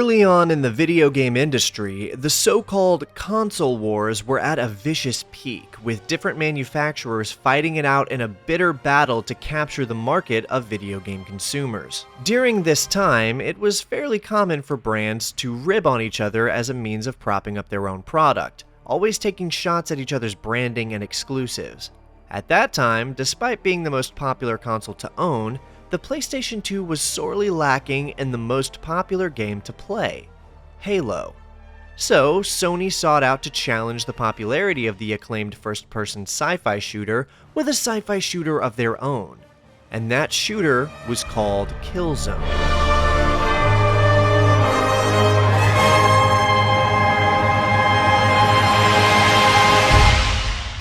Early on in the video game industry, the so-called console wars were at a vicious peak, with different manufacturers fighting it out in a bitter battle to capture the market of video game consumers. During this time, it was fairly common for brands to rib on each other as a means of propping up their own product, always taking shots at each other's branding and exclusives. At that time, despite being the most popular console to own, the PlayStation 2 was sorely lacking in the most popular game to play, Halo. So, Sony sought out to challenge the popularity of the acclaimed first-person sci-fi shooter with a sci-fi shooter of their own, and that shooter was called Killzone.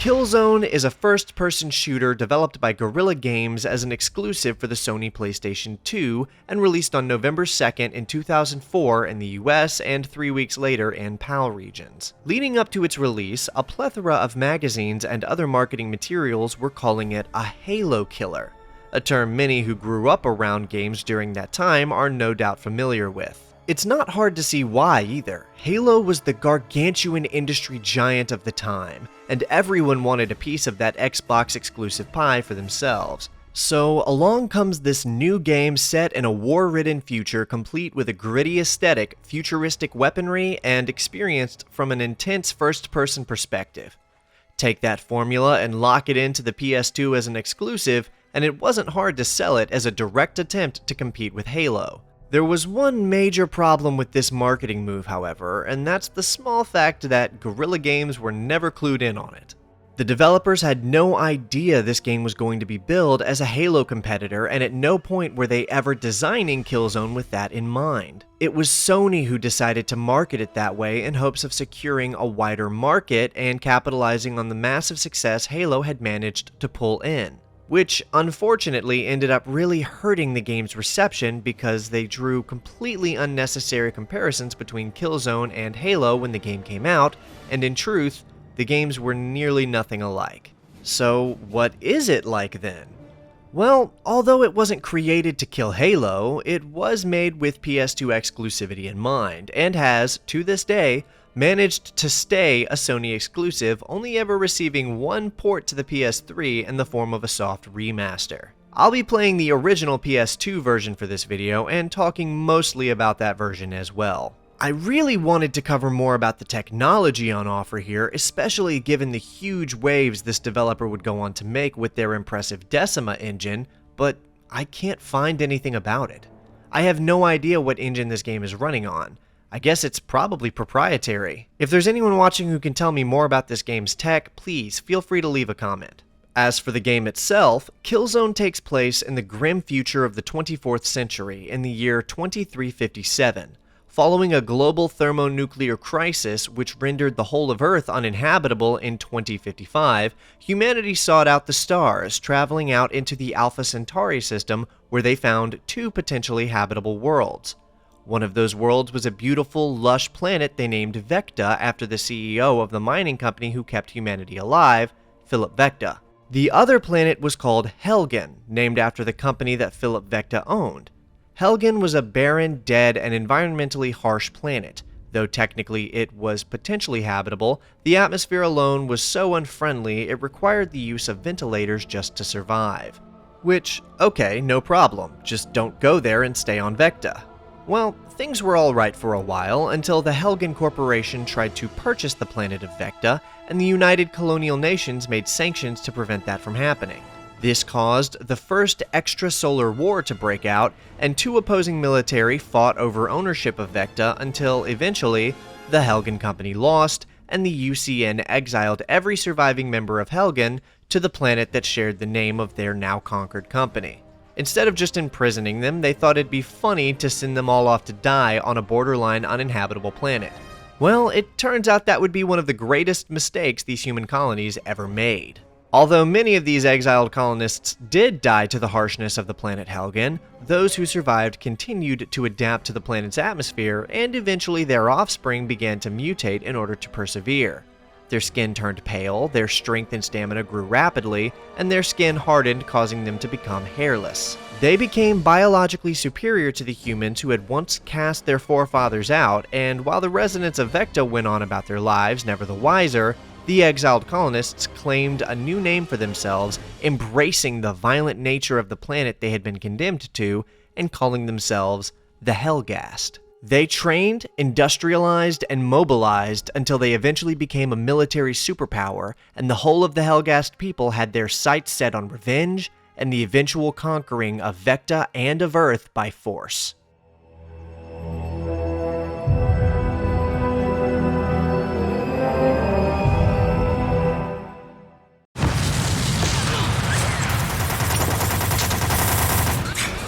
Killzone is a first-person shooter developed by Guerrilla Games as an exclusive for the Sony PlayStation 2 and released on November 2nd in 2004 in the US and 3 weeks later in PAL regions. Leading up to its release, a plethora of magazines and other marketing materials were calling it a Halo killer, a term many who grew up around games during that time are no doubt familiar with. It's not hard to see why either. Halo was the gargantuan industry giant of the time, and everyone wanted a piece of that Xbox exclusive pie for themselves. So along comes this new game set in a war-ridden future complete with a gritty aesthetic, futuristic weaponry, and experienced from an intense first-person perspective. Take that formula and lock it into the PS2 as an exclusive, and it wasn't hard to sell it as a direct attempt to compete with Halo. There was one major problem with this marketing move, however, and that's the small fact that Guerrilla Games were never clued in on it. The developers had no idea this game was going to be billed as a Halo competitor, and at no point were they ever designing Killzone with that in mind. It was Sony who decided to market it that way in hopes of securing a wider market and capitalizing on the massive success Halo had managed to pull in, which unfortunately ended up really hurting the game's reception because they drew completely unnecessary comparisons between Killzone and Halo when the game came out, and in truth, the games were nearly nothing alike. So what is it like then? Well, although it wasn't created to kill Halo, it was made with PS2 exclusivity in mind, and has, to this day, managed to stay a Sony exclusive, only ever receiving one port to the PS3 in the form of a soft remaster. I'll be playing the original PS2 version for this video and talking mostly about that version as well. I really wanted to cover more about the technology on offer here, especially given the huge waves this developer would go on to make with their impressive Decima engine, but I can't find anything about it. I have no idea what engine this game is running on. I guess it's probably proprietary. If there's anyone watching who can tell me more about this game's tech, please feel free to leave a comment. As for the game itself, Killzone takes place in the grim future of the 24th century in the year 2357. Following a global thermonuclear crisis which rendered the whole of Earth uninhabitable in 2055, humanity sought out the stars, traveling out into the Alpha Centauri system where they found two potentially habitable worlds. One of those worlds was a beautiful, lush planet they named Vecta after the CEO of the mining company who kept humanity alive, Philip Vecta. The other planet was called Helgen, named after the company that Philip Vecta owned. Helgen was a barren, dead, and environmentally harsh planet. Though technically it was potentially habitable, the atmosphere alone was so unfriendly it required the use of ventilators just to survive. Which, okay, no problem, just don't go there and stay on Vecta. Well, things were alright for a while until the Helgen Corporation tried to purchase the planet of Vecta, and the United Colonial Nations made sanctions to prevent that from happening. This caused the first extrasolar war to break out, and two opposing military fought over ownership of Vecta until, eventually, the Helgen Company lost, and the UCN exiled every surviving member of Helgen to the planet that shared the name of their now-conquered company. Instead of just imprisoning them, they thought it'd be funny to send them all off to die on a borderline uninhabitable planet. Well, it turns out that would be one of the greatest mistakes these human colonies ever made. Although many of these exiled colonists did die to the harshness of the planet Helgen, those who survived continued to adapt to the planet's atmosphere, and eventually their offspring began to mutate in order to persevere. Their skin turned pale, their strength and stamina grew rapidly, and their skin hardened, causing them to become hairless. They became biologically superior to the humans who had once cast their forefathers out, and while the residents of Vecta went on about their lives, never the wiser, the exiled colonists claimed a new name for themselves, embracing the violent nature of the planet they had been condemned to, and calling themselves the Helghast. They trained, industrialized, and mobilized until they eventually became a military superpower, and the whole of the Helghast people had their sights set on revenge and the eventual conquering of Vecta and of Earth by force.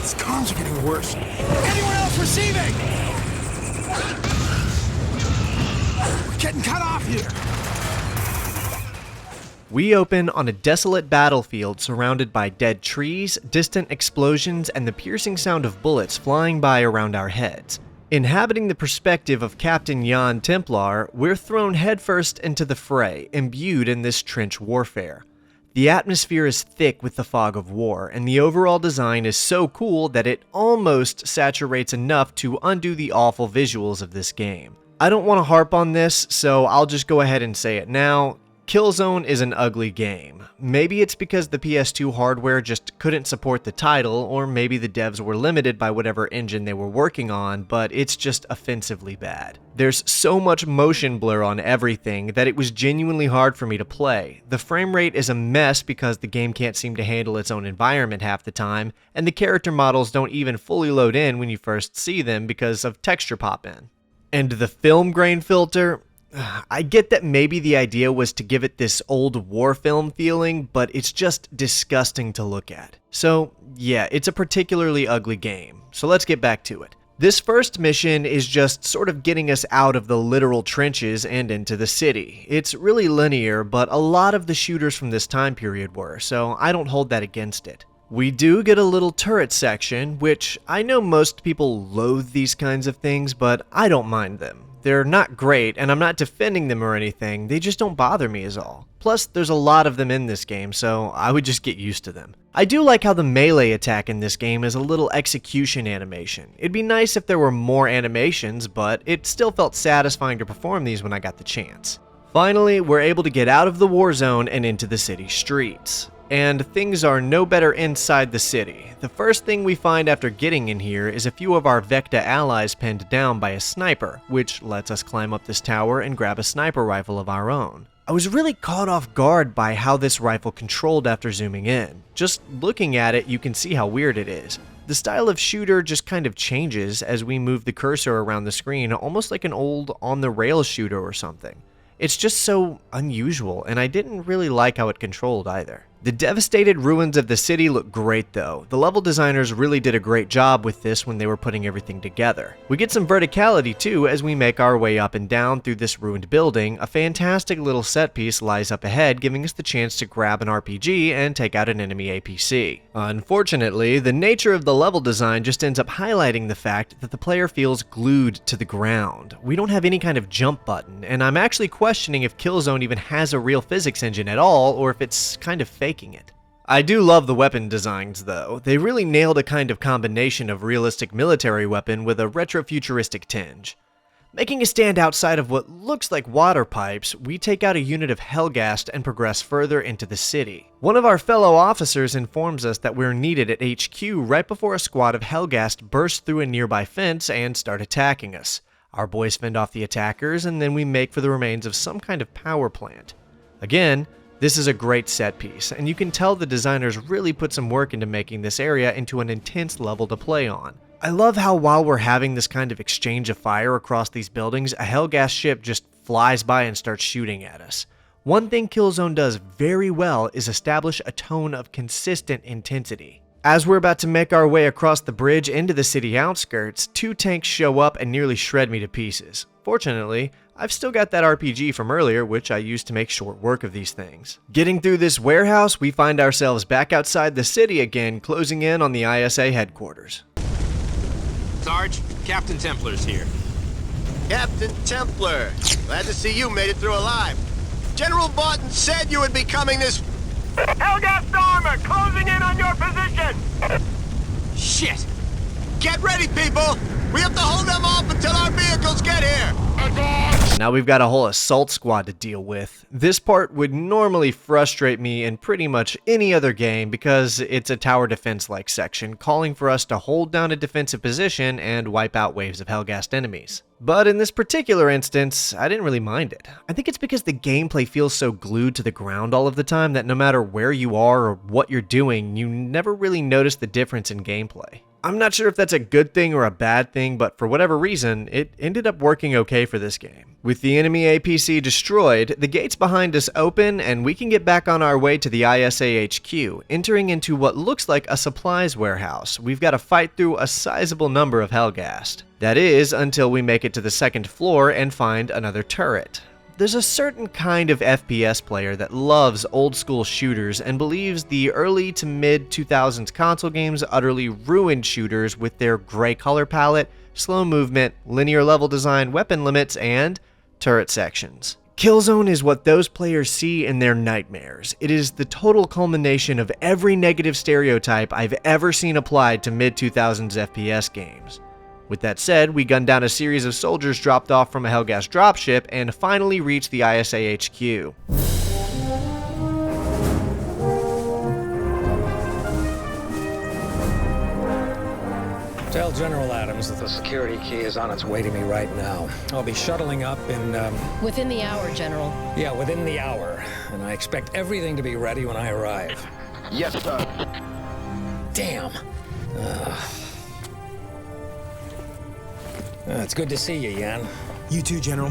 These comms are getting worse. Anyone else receiving? We're getting cut off here. We open on a desolate battlefield surrounded by dead trees, distant explosions, and the piercing sound of bullets flying by around our heads. Inhabiting the perspective of Captain Jan Templar, we're thrown headfirst into the fray, imbued in this trench warfare. The atmosphere is thick with the fog of war, and the overall design is so cool that it almost saturates enough to undo the awful visuals of this game. I don't want to harp on this, so I'll just go ahead and say it now. Killzone is an ugly game. Maybe it's because the PS2 hardware just couldn't support the title, or maybe the devs were limited by whatever engine they were working on, but it's just offensively bad. There's so much motion blur on everything that it was genuinely hard for me to play. The frame rate is a mess because the game can't seem to handle its own environment half the time, and the character models don't even fully load in when you first see them because of texture pop-in. And the film grain filter? I get that maybe the idea was to give it this old war film feeling, but it's just disgusting to look at. So yeah, it's a particularly ugly game, so let's get back to it. This first mission is just sort of getting us out of the literal trenches and into the city. It's really linear, but a lot of the shooters from this time period were, so I don't hold that against it. We do get a little turret section, which I know most people loathe these kinds of things, but I don't mind them. They're not great, and I'm not defending them or anything, they just don't bother me is all. Plus, there's a lot of them in this game, so I would just get used to them. I do like how the melee attack in this game is a little execution animation. It'd be nice if there were more animations, but it still felt satisfying to perform these when I got the chance. Finally, we're able to get out of the war zone and into the city streets. And things are no better inside the city. The first thing we find after getting in here is a few of our Vecta allies pinned down by a sniper, which lets us climb up this tower and grab a sniper rifle of our own. I was really caught off guard by how this rifle controlled after zooming in. Just looking at it, you can see how weird it is. The style of shooter just kind of changes as we move the cursor around the screen, almost like an old on-the-rails shooter or something. It's just so unusual, and I didn't really like how it controlled either. The devastated ruins of the city look great though. The level designers really did a great job with this when they were putting everything together. We get some verticality too as we make our way up and down through this ruined building. A fantastic little set piece lies up ahead, giving us the chance to grab an RPG and take out an enemy APC. Unfortunately, the nature of the level design just ends up highlighting the fact that the player feels glued to the ground. We don't have any kind of jump button, and I'm actually questioning if Killzone even has a real physics engine at all, or if it's kind of faking it. I do love the weapon designs though. They really nailed a kind of combination of realistic military weapon with a retro-futuristic tinge. Making a stand outside of what looks like water pipes, we take out a unit of Helghast and progress further into the city. One of our fellow officers informs us that we're needed at HQ right before a squad of Helghast burst through a nearby fence and start attacking us. Our boys fend off the attackers, and then we make for the remains of some kind of power plant. Again, this is a great set piece, and you can tell the designers really put some work into making this area into an intense level to play on. I love how while we're having this kind of exchange of fire across these buildings, a Helghast ship just flies by and starts shooting at us. One thing Killzone does very well is establish a tone of consistent intensity. As we're about to make our way across the bridge into the city outskirts, two tanks show up and nearly shred me to pieces. Fortunately, I've still got that RPG from earlier, which I used to make short work of these things. Getting through this warehouse, we find ourselves back outside the city again, closing in on the ISA headquarters. Sarge, Captain Templar's here. Captain Templar, glad to see you made it through alive. General Vaughton said you would be coming this... Hellgas armor closing in on your position! Shit! Get ready, people! We have to hold them off until our vehicles get here! Now we've got a whole assault squad to deal with. This part would normally frustrate me in pretty much any other game because it's a tower defense-like section, calling for us to hold down a defensive position and wipe out waves of Hellgast enemies. But in this particular instance, I didn't really mind it. I think it's because the gameplay feels so glued to the ground all of the time that no matter where you are or what you're doing, you never really notice the difference in gameplay. I'm not sure if that's a good thing or a bad thing, but for whatever reason, it ended up working okay for this game. With the enemy APC destroyed, the gates behind us open, and we can get back on our way to the ISA HQ, entering into what looks like a supplies warehouse. We've got to fight through a sizable number of Hellgast. That is, until we make it to the second floor and find another turret. There's a certain kind of FPS player that loves old school shooters and believes the early to mid 2000s console games utterly ruined shooters with their gray color palette, slow movement, linear level design, weapon limits, and turret sections. Killzone is what those players see in their nightmares. It is the total culmination of every negative stereotype I've ever seen applied to mid 2000s FPS games. With that said, we gunned down a series of soldiers dropped off from a Hellgas dropship and finally reached the ISA HQ. Tell General Adams that the security key is on its way to me right now. I'll be shuttling up in, Within the hour, General. yeah, within the hour. And I expect everything to be ready when I arrive. Yes, sir. Damn. It's good to see you, Jan. You too, General.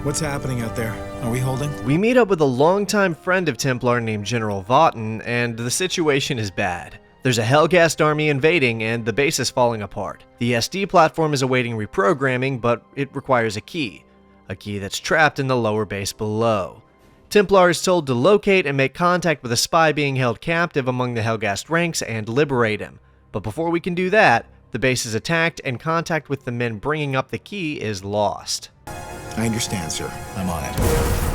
What's happening out there? Are we holding? We meet up with a longtime friend of Templar named General Vaughton, and the situation is bad. There's a Hellgast army invading, and the base is falling apart. The SD platform is awaiting reprogramming, but it requires a key that's trapped in the lower base below. Templar is told to locate and make contact with a spy being held captive among the Hellgast ranks and liberate him. But before we can do that, the base is attacked and contact with the men bringing up the key is lost. I understand, sir. I'm on it.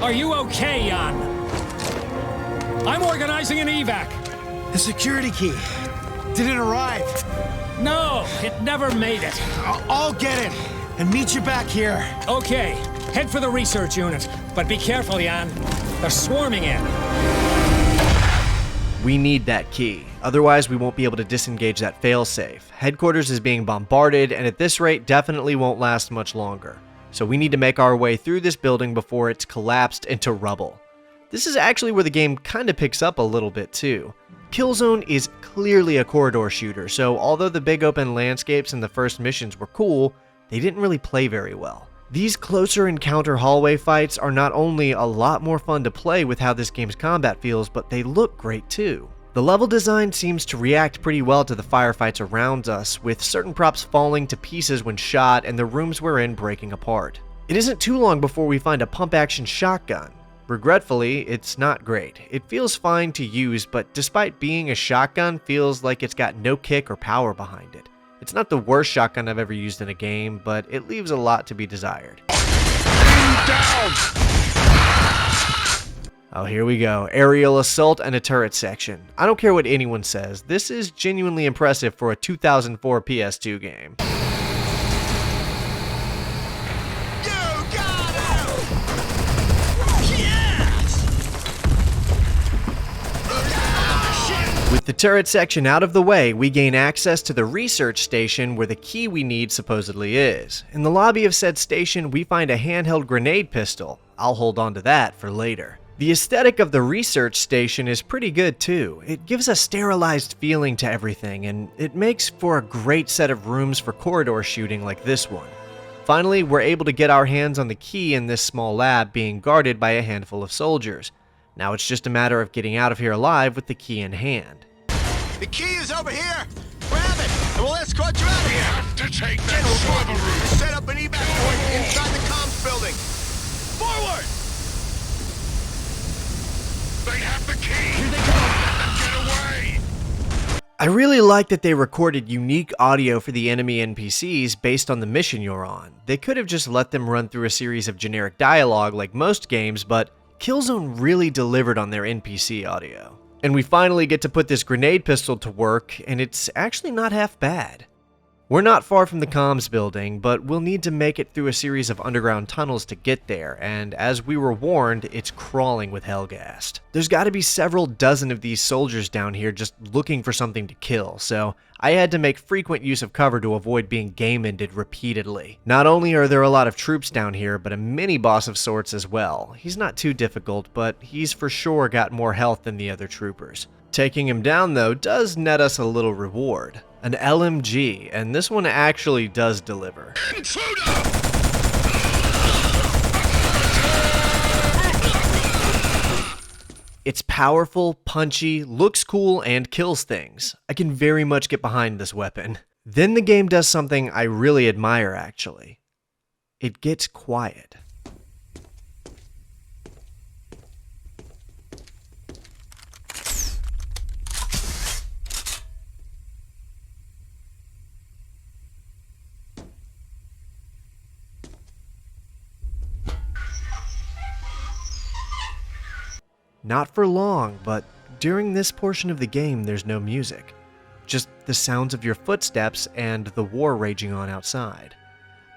Are you okay, Jan? I'm organizing an evac. The security key. Did it arrive? No, it never made it. I'll get it and meet you back here. Okay, head for the research unit. But be careful, Jan. They're swarming in. We need that key, otherwise we won't be able to disengage that failsafe. Headquarters is being bombarded, and at this rate definitely won't last much longer. So we need to make our way through this building before it's collapsed into rubble. This is actually where the game kinda picks up a little bit too. Killzone is clearly a corridor shooter, so although the big open landscapes in the first missions were cool, they didn't really play very well. These closer encounter hallway fights are not only a lot more fun to play with how this game's combat feels, but they look great too. The level design seems to react pretty well to the firefights around us, with certain props falling to pieces when shot and the rooms we're in breaking apart. It isn't too long before we find a pump-action shotgun. Regretfully, it's not great. It feels fine to use, but despite being a shotgun, feels like it's got no kick or power behind it. It's not the worst shotgun I've ever used in a game, but it leaves a lot to be desired. Oh, here we go. Aerial assault and a turret section. I don't care what anyone says, this is genuinely impressive for a 2004 PS2 game. With the turret section out of the way, we gain access to the research station where the key we need supposedly is. In the lobby of said station, we find a handheld grenade pistol. I'll hold on to that for later. The aesthetic of the research station is pretty good too. It gives a sterilized feeling to everything, and it makes for a great set of rooms for corridor shooting like this one. Finally, we're able to get our hands on the key in this small lab being guarded by a handful of soldiers. Now it's just a matter of getting out of here alive with the key in hand. The key is over here! Grab it, and we'll escort you out of here! To take that General swabberoo. Vaughton, set up an evac point inside the comms building! Forward! They have the key! Here they come! Let them get away! I really like that they recorded unique audio for the enemy NPCs based on the mission you're on. They could have just let them run through a series of generic dialogue like most games, but Killzone really delivered on their NPC audio. And we finally get to put this grenade pistol to work, and it's actually not half bad. We're not far from the comms building, but we'll need to make it through a series of underground tunnels to get there, and as we were warned, it's crawling with Hellghast. There's gotta be several dozen of these soldiers down here just looking for something to kill, so I had to make frequent use of cover to avoid being game-ended repeatedly. Not only are there a lot of troops down here, but a mini-boss of sorts as well. He's not too difficult, but he's for sure got more health than the other troopers. Taking him down, though, does net us a little reward. An LMG, and this one actually does deliver. It's powerful, punchy, looks cool, and kills things. I can very much get behind this weapon. Then the game does something I really admire, actually. It gets quiet. Not for long, but during this portion of the game there's no music. Just the sounds of your footsteps and the war raging on outside.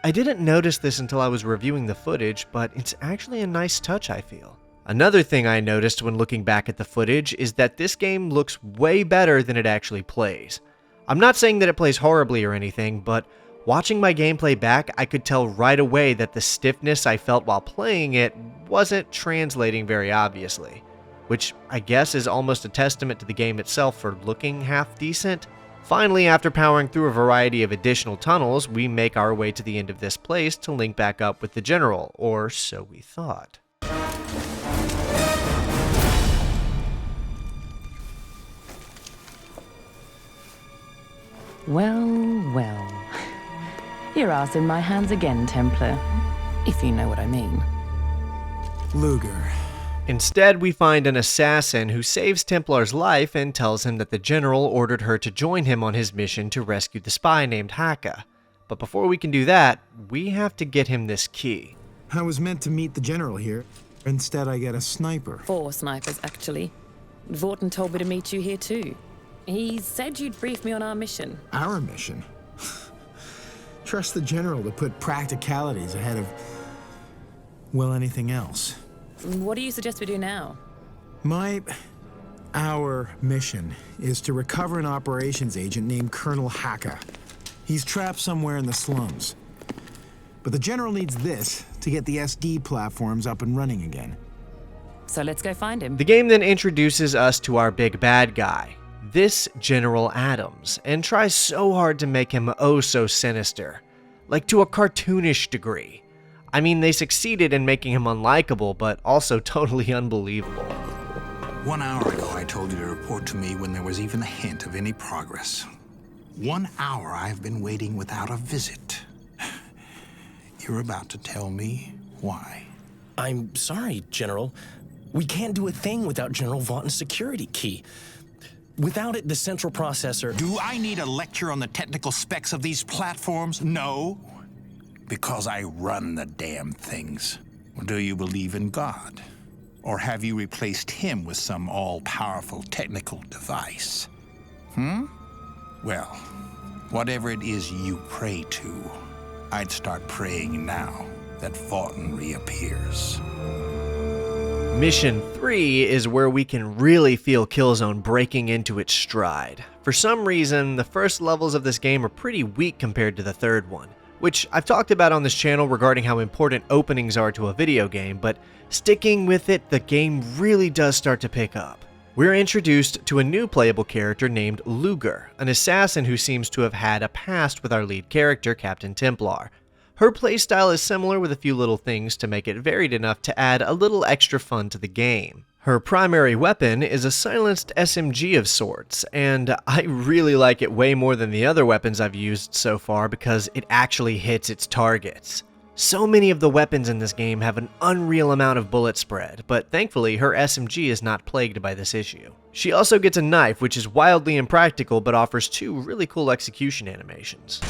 I didn't notice this until I was reviewing the footage, but it's actually a nice touch, I feel. Another thing I noticed when looking back at the footage is that this game looks way better than it actually plays. I'm not saying that it plays horribly or anything, but watching my gameplay back, I could tell right away that the stiffness I felt while playing it wasn't translating very obviously. Which I guess is almost a testament to the game itself for looking half decent. Finally, after powering through a variety of additional tunnels, we make our way to the end of this place to link back up with the general, or so we thought. Well, well. Your ass in my hands again, Templar. If you know what I mean. Luger. Instead, we find an assassin who saves Templar's life and tells him that the general ordered her to join him on his mission to rescue the spy named Haka. But before we can do that, we have to get him this key. I was meant to meet the general here. Instead, I get a sniper. 4 snipers, actually. Vorton told me to meet you here, too. He said you'd brief me on our mission. Our mission? Trust the general to put practicalities ahead of, well, anything else. What do you suggest we do now? Our mission is to recover an operations agent named Colonel Haka. He's trapped somewhere in the slums. But the general needs this to get the SD platforms up and running again. So let's go find him. The game then introduces us to our big bad guy, this General Adams, and tries so hard to make him oh so sinister, like to a cartoonish degree. I mean, they succeeded in making him unlikable, but also totally unbelievable. 1 hour ago, I told you to report to me when there was even a hint of any progress. 1 hour I've been waiting without a visit. You're about to tell me why. I'm sorry, General. We can't do a thing without General Vaughton's security key. Without it, the central processor... Do I need a lecture on the technical specs of these platforms? No. Because I run the damn things. Do you believe in God? Or have you replaced him with some all-powerful technical device? Well, whatever it is you pray to, I'd start praying now that Vaughton reappears. Mission 3 is where we can really feel Killzone breaking into its stride. For some reason, the first levels of this game are pretty weak compared to the third one, which I've talked about on this channel regarding how important openings are to a video game, but sticking with it, the game really does start to pick up. We're introduced to a new playable character named Luger, an assassin who seems to have had a past with our lead character, Captain Templar. Her playstyle is similar with a few little things to make it varied enough to add a little extra fun to the game. Her primary weapon is a silenced SMG of sorts, and I really like it way more than the other weapons I've used so far because it actually hits its targets. So many of the weapons in this game have an unreal amount of bullet spread, but thankfully her SMG is not plagued by this issue. She also gets a knife, which is wildly impractical but offers 2 really cool execution animations.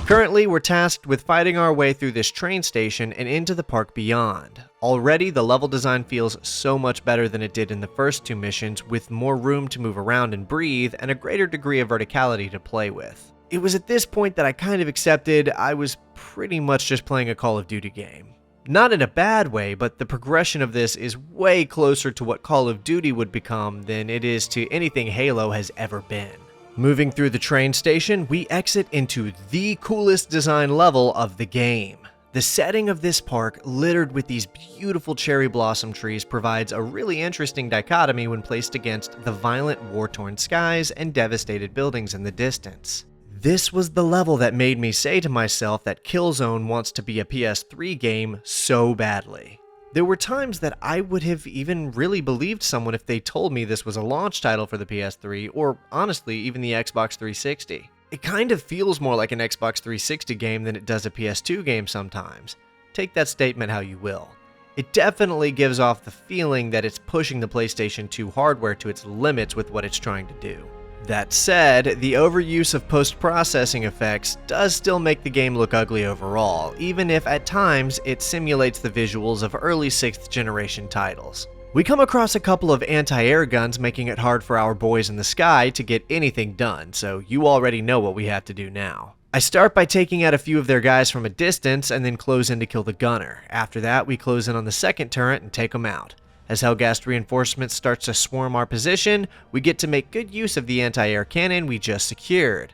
Currently, we're tasked with fighting our way through this train station and into the park beyond. Already, the level design feels so much better than it did in the first 2 missions, with more room to move around and breathe, and a greater degree of verticality to play with. It was at this point that I kind of accepted I was pretty much just playing a Call of Duty game. Not in a bad way, but the progression of this is way closer to what Call of Duty would become than it is to anything Halo has ever been. Moving through the train station, we exit into the coolest design level of the game. The setting of this park, littered with these beautiful cherry blossom trees, provides a really interesting dichotomy when placed against the violent, war-torn skies and devastated buildings in the distance. This was the level that made me say to myself that Killzone wants to be a PS3 game so badly. There were times that I would have even really believed someone if they told me this was a launch title for the PS3, or honestly, even the Xbox 360. It kind of feels more like an Xbox 360 game than it does a PS2 game sometimes. Take that statement how you will. It definitely gives off the feeling that it's pushing the PlayStation 2 hardware to its limits with what it's trying to do. That said, the overuse of post-processing effects does still make the game look ugly overall, even if at times it simulates the visuals of early 6th generation titles. We come across a couple of anti-air guns, making it hard for our boys in the sky to get anything done, so you already know what we have to do now. I start by taking out a few of their guys from a distance and then close in to kill the gunner. After that, we close in on the second turret and take them out. As Helghast reinforcements starts to swarm our position, we get to make good use of the anti-air cannon we just secured.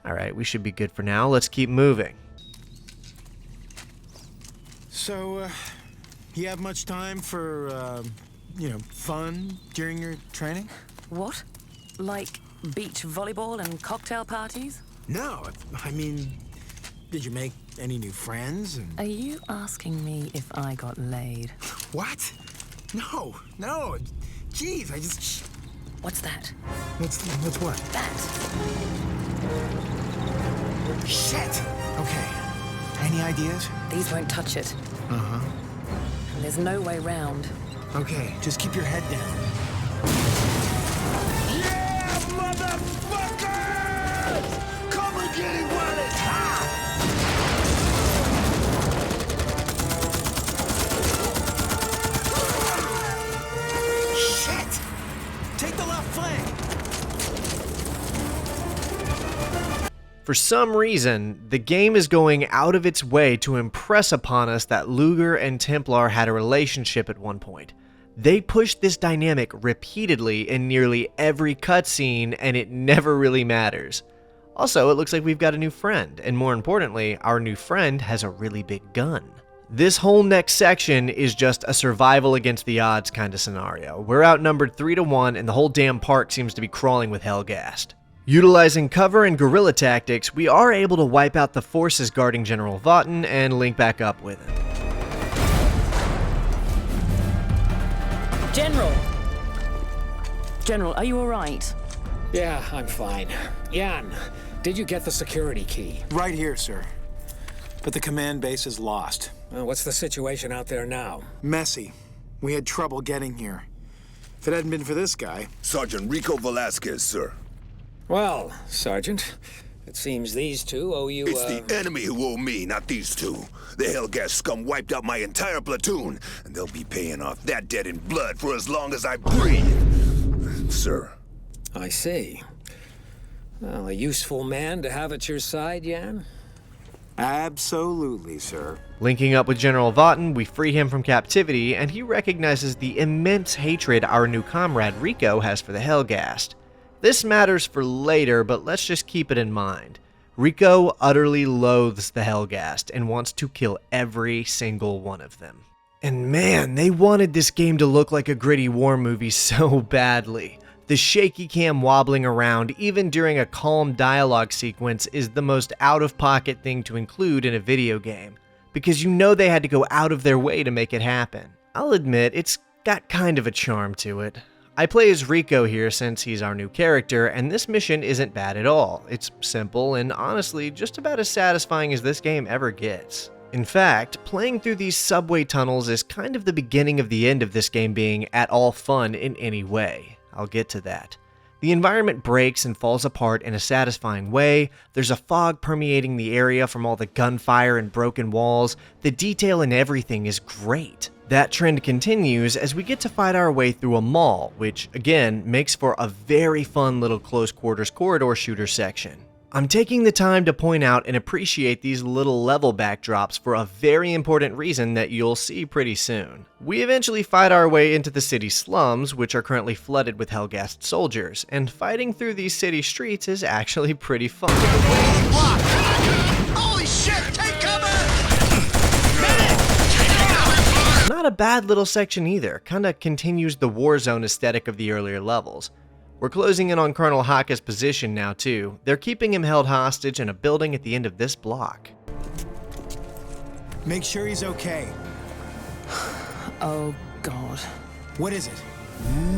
Alright, we should be good for now. Let's keep moving. So, you have much time for, fun during your training? What? Like beach volleyball and cocktail parties? No, I mean, did you make any new friends? Are you asking me if I got laid? What? No. Jeez, I just... What's that? What's what? That. Shit! Okay. Any ideas? These won't touch it. Uh-huh. And there's no way round. Okay, just keep your head down. Yeah, motherfucker! Come and get it while it's hot! Shit! Take the left flank! For some reason, the game is going out of its way to impress upon us that Luger and Templar had a relationship at one point. They pushed this dynamic repeatedly in nearly every cutscene, and it never really matters. Also, it looks like we've got a new friend, and more importantly, our new friend has a really big gun. This whole next section is just a survival against the odds kind of scenario. We're outnumbered 3-1, and the whole damn park seems to be crawling with Helghast. Utilizing cover and guerrilla tactics, we are able to wipe out the forces guarding General Vaughton and link back up with him. General, are you all right? Yeah, I'm fine. Jan, did you get the security key? Right here, sir. But the command base is lost. What's the situation out there now? Messy. We had trouble getting here. If it hadn't been for this guy... Sergeant Rico Velasquez, sir. Well, Sergeant, it seems these two owe you, It's the enemy who owe me, not these two. The Helghast scum wiped out my entire platoon, and they'll be paying off that debt in blood for as long as I breathe. Sir. I see. Well, a useful man to have at your side, Jan? Absolutely, sir. Linking up with General Vaughton, we free him from captivity, and he recognizes the immense hatred our new comrade Rico has for the Helghast. This matters for later, but let's just keep it in mind. Rico utterly loathes the Helghast and wants to kill every single one of them. And man, they wanted this game to look like a gritty war movie so badly. The shaky cam wobbling around, even during a calm dialogue sequence, is the most out-of-pocket thing to include in a video game, because you know they had to go out of their way to make it happen. I'll admit, it's got kind of a charm to it. I play as Rico here since he's our new character, and this mission isn't bad at all. It's simple and honestly just about as satisfying as this game ever gets. In fact, playing through these subway tunnels is kind of the beginning of the end of this game being at all fun in any way. I'll get to that. The environment breaks and falls apart in a satisfying way. There's a fog permeating the area from all the gunfire and broken walls. The detail in everything is great. That trend continues as we get to fight our way through a mall, which again makes for a very fun little close quarters corridor shooter section. I'm taking the time to point out and appreciate these little level backdrops for a very important reason that you'll see pretty soon. We eventually fight our way into the city slums, which are currently flooded with Helghast soldiers, and fighting through these city streets is actually pretty fun. Holy shit, take cover! Not a bad little section either, kinda continues the war zone aesthetic of the earlier levels. We're closing in on Colonel Haka's position now too. They're keeping him held hostage in a building at the end of this block. Make sure he's okay. Oh, God. What is it?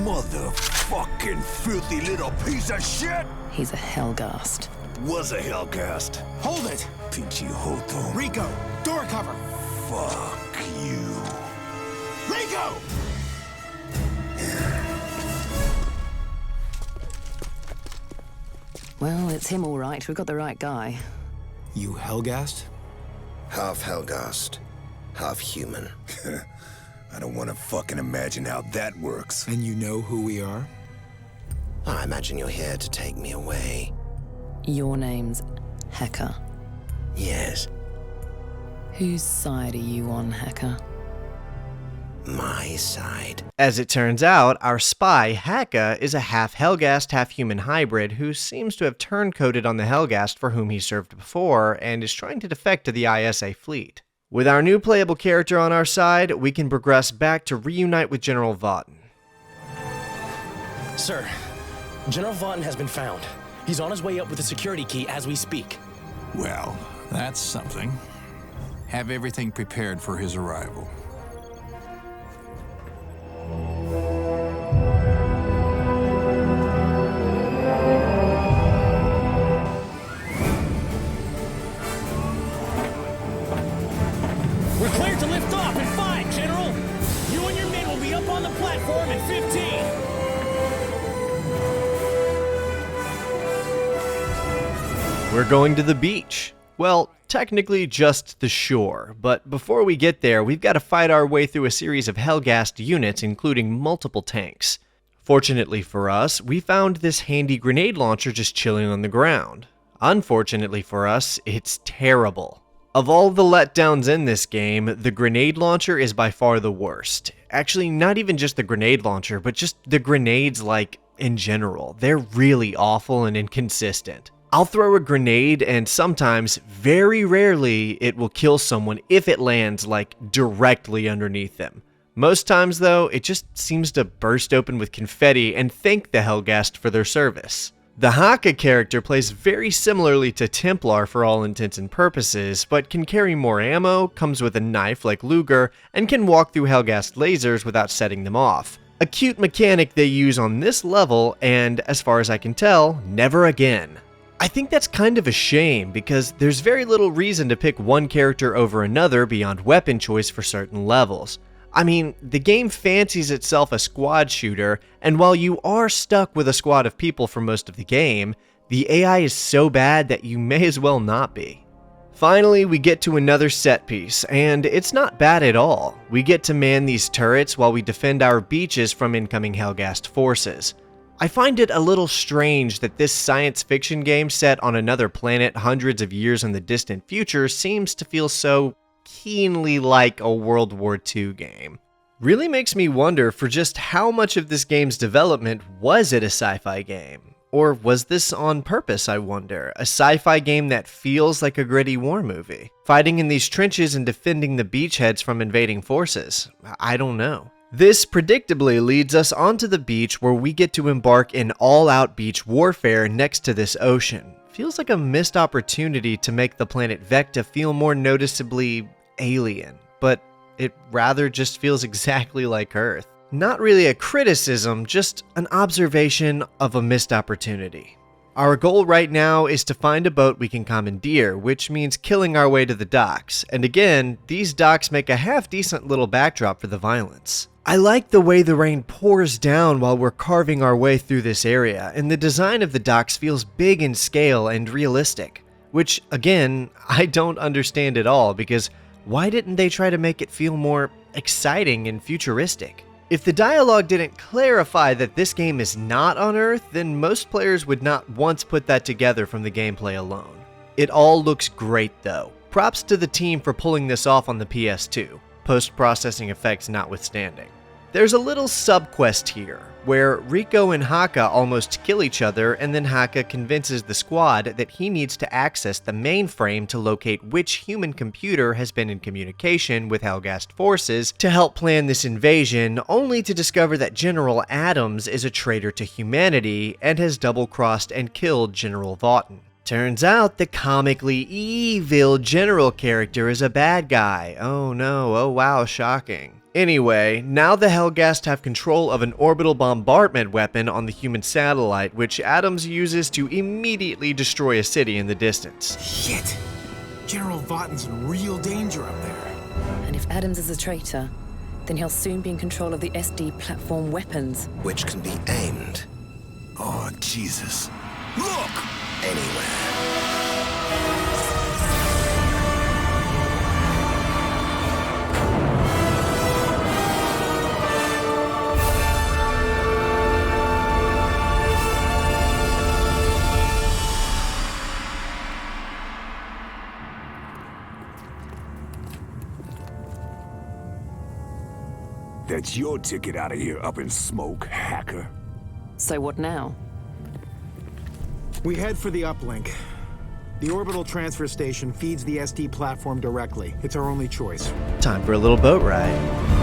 Motherfucking filthy little piece of shit! He's a Helghast. Was a Hellgast. Hold it! Pinchy Hoto. Rico, door cover! Fuck you. Rico! Well, it's him all right. We've got the right guy. You Helghast? Half Hellgast, half human. I don't want to fucking imagine how that works. And you know who we are? I imagine you're here to take me away. Your name's Hacker. Yes, Whose side are you on, Hacker? my side. As it turns out, our spy, Haka, is a half Helghast, half human hybrid who seems to have turncoated on the Helghast for whom he served before and is trying to defect to the ISA fleet. With our new playable character on our side, we can progress back to reunite with General Vaughton. Sir, General Vaughton has been found. He's on his way up with the security key as we speak. Well, that's something. Have everything prepared for his arrival. We're cleared to lift off in 5, General! You and your men will be up on the platform in 15! We're going to the beach. Well, technically just the shore, but before we get there, we've got to fight our way through a series of Helghast units, including multiple tanks. Fortunately for us, we found this handy grenade launcher just chilling on the ground. Unfortunately for us, it's terrible. Of all the letdowns in this game, the grenade launcher is by far the worst. Actually, not even just the grenade launcher, but just the grenades, like, in general. They're really awful and inconsistent. I'll throw a grenade and sometimes, very rarely, it will kill someone if it lands, like, directly underneath them. Most times, though, it just seems to burst open with confetti and thank the Helghast for their service. The Haka character plays very similarly to Templar for all intents and purposes, but can carry more ammo, comes with a knife like Luger, and can walk through Helghast lasers without setting them off. A cute mechanic they use on this level, and as far as I can tell, never again. I think that's kind of a shame, because there's very little reason to pick one character over another beyond weapon choice for certain levels. I mean, the game fancies itself a squad shooter, and while you are stuck with a squad of people for most of the game, the AI is so bad that you may as well not be. Finally, we get to another set piece, and it's not bad at all. We get to man these turrets while we defend our beaches from incoming Helghast forces. I find it a little strange that this science fiction game set on another planet hundreds of years in the distant future seems to feel so keenly like a World War II game. Really makes me wonder for just how much of this game's development was it a sci-fi game? Or was this on purpose, I wonder? A sci-fi game that feels like a gritty war movie? Fighting in these trenches and defending the beachheads from invading forces? I don't know. This predictably leads us onto the beach where we get to embark in all-out beach warfare next to this ocean. Feels like a missed opportunity to make the planet Vecta feel more noticeably alien, but it rather just feels exactly like Earth. Not really a criticism, just an observation of a missed opportunity. Our goal right now is to find a boat we can commandeer, which means killing our way to the docks, and again, these docks make a half-decent little backdrop for the violence. I like the way the rain pours down while we're carving our way through this area, and the design of the docks feels big in scale and realistic, which, again, I don't understand at all, because why didn't they try to make it feel more exciting and futuristic? If the dialogue didn't clarify that this game is not on Earth, then most players would not once put that together from the gameplay alone. It all looks great though. Props to the team for pulling this off on the PS2, post-processing effects notwithstanding. There's a little sub-quest here, where Rico and Haka almost kill each other, and then Haka convinces the squad that he needs to access the mainframe to locate which human computer has been in communication with Helghast forces to help plan this invasion, only to discover that General Adams is a traitor to humanity and has double-crossed and killed General Vaughton. Turns out the comically evil General character is a bad guy. Oh no, oh wow, shocking. Anyway, now the Helghast have control of an orbital bombardment weapon on the human satellite, which Adams uses to immediately destroy a city in the distance. Shit! General Vaughton's in real danger up there. And if Adams is a traitor, then he'll soon be in control of the SD platform weapons. Which can be aimed. Oh, Jesus. Look! Anywhere. That's your ticket out of here up in smoke, hacker. So what now? We head for the uplink. The orbital transfer station feeds the SD platform directly. It's our only choice. Time for a little boat ride.